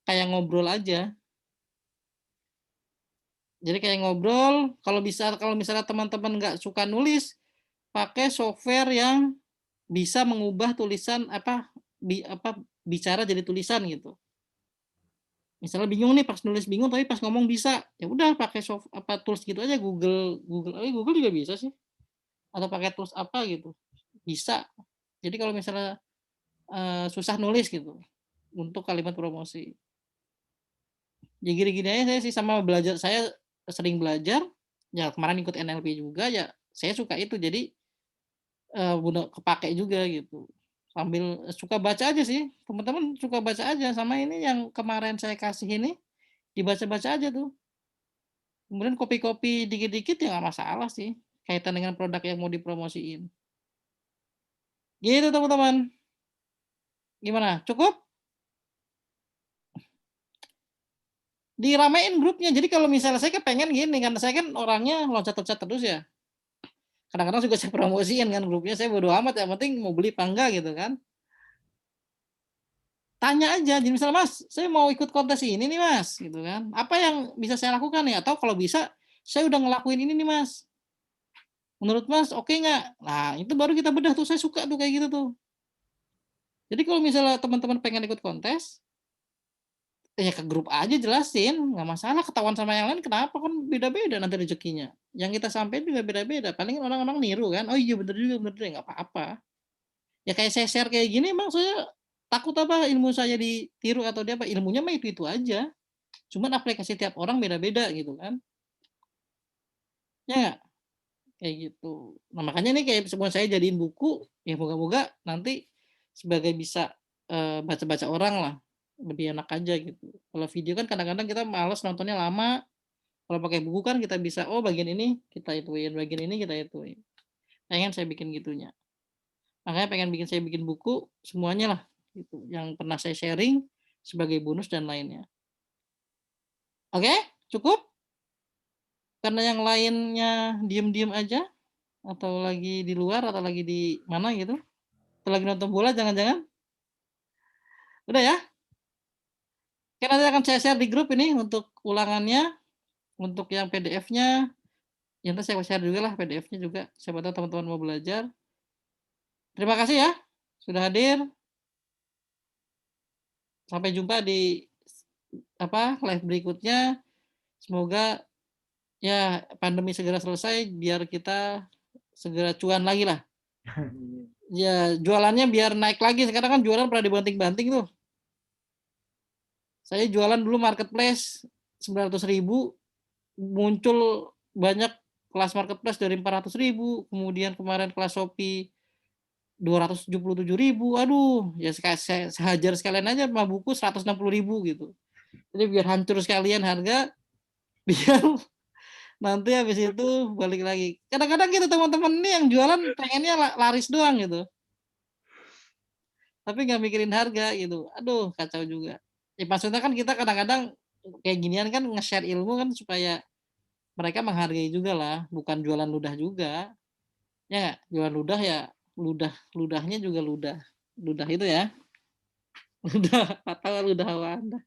A: kayak ngobrol aja. Jadi kayak ngobrol, kalau misalnya teman-teman nggak suka nulis, pakai software yang bisa mengubah tulisan bicara jadi tulisan gitu. Misalnya bingung nih pas nulis bingung tapi pas ngomong bisa, ya udah pakai tools gitu aja, Google juga bisa sih. Atau pakai tools apa gitu. Bisa. Jadi kalau misalnya susah nulis gitu untuk kalimat promosi. Ya gini-gini aja saya sih, sama belajar, saya sering belajar, ya kemarin ikut NLP juga, ya saya suka itu, jadi kepake juga gitu. Sambil suka baca aja sih, teman-teman suka baca aja, sama ini yang kemarin saya kasih ini, dibaca-baca aja tuh. Kemudian copy-copy dikit-dikit ya nggak masalah sih, kaitan dengan produk yang mau dipromosiin. Gitu teman-teman. Gimana, cukup? Diramein grupnya, jadi kalau misalnya saya kepengen gini, karena saya kan orangnya loncat-loncat terus ya. Kadang-kadang juga saya promosiin kan grupnya, saya bodo amat, yang penting mau beli apa enggak gitu kan. Tanya aja, jadi misalnya, Mas, saya mau ikut kontes ini nih Mas, gitu kan. Apa yang bisa saya lakukan ya? Atau kalau bisa, saya udah ngelakuin ini nih Mas. Menurut Mas oke nggak? Nah itu baru kita bedah tuh, saya suka tuh kayak gitu tuh. Jadi kalau misalnya teman-teman pengen ikut kontes, ya ke grup aja jelasin, nggak masalah, ketahuan sama yang lain kenapa, kan beda-beda nanti rezekinya. Yang kita sampaikan juga beda-beda, paling orang-orang niru kan, oh iya bener juga, bener juga, nggak apa-apa. Ya kayak saya share kayak gini, emang saya takut apa ilmu saya ditiru atau dia apa, ilmunya mah itu aja. Cuman aplikasi tiap orang beda-beda gitu kan. Ya nggak? Kayak gitu. Nah makanya nih kayak semua saya jadiin buku, ya moga-moga nanti sebagai bisa baca-baca orang lah, lebih enak aja gitu. Kalau video kan kadang-kadang kita males nontonnya lama, kalau pakai buku kan kita bisa, oh bagian ini kita ituin, bagian ini kita ituin. Pengen saya bikin gitunya. Makanya pengen saya bikin buku semuanya lah gitu, yang pernah saya sharing sebagai bonus dan lainnya. Oke, cukup? Karena yang lainnya diem-diem aja, atau lagi di luar, atau lagi di mana gitu, atau lagi nonton bola jangan-jangan? Udah ya? Oke, nanti akan saya share di grup ini untuk ulangannya, untuk yang PDF-nya, ya nanti saya share juga lah PDF-nya juga, siapa tahu teman-teman mau belajar. Terima kasih ya, sudah hadir. Sampai jumpa di live berikutnya. Semoga ya pandemi segera selesai, biar kita segera cuan lagi lah. Ya jualannya biar naik lagi, sekarang kan jualan pernah dibanting-banting tuh. Saya jualan dulu marketplace 900.000, muncul banyak kelas marketplace dari 400.000, kemudian kemarin kelas Shopee 277.000. Aduh, ya saya hajar sekalian aja sama buku 160.000 gitu. Jadi biar hancur sekalian harga, biar nanti habis itu balik lagi. Kadang-kadang gitu teman-teman ini yang jualan pengennya laris doang gitu, tapi nggak mikirin harga gitu. Aduh, kacau juga. Ya, maksudnya kan kita kadang-kadang kayak ginian kan nge-share ilmu kan supaya mereka menghargai juga lah, bukan jualan ludah juga. Ya nggak? Jualan ludah ya ludahnya juga ludah. Ludah itu ya. Ludah atau ludah Anda.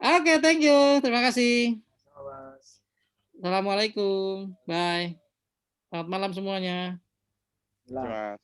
A: Oke, thank you. Terima kasih. Assalamualaikum. Bye. Selamat malam semuanya.
B: Lah.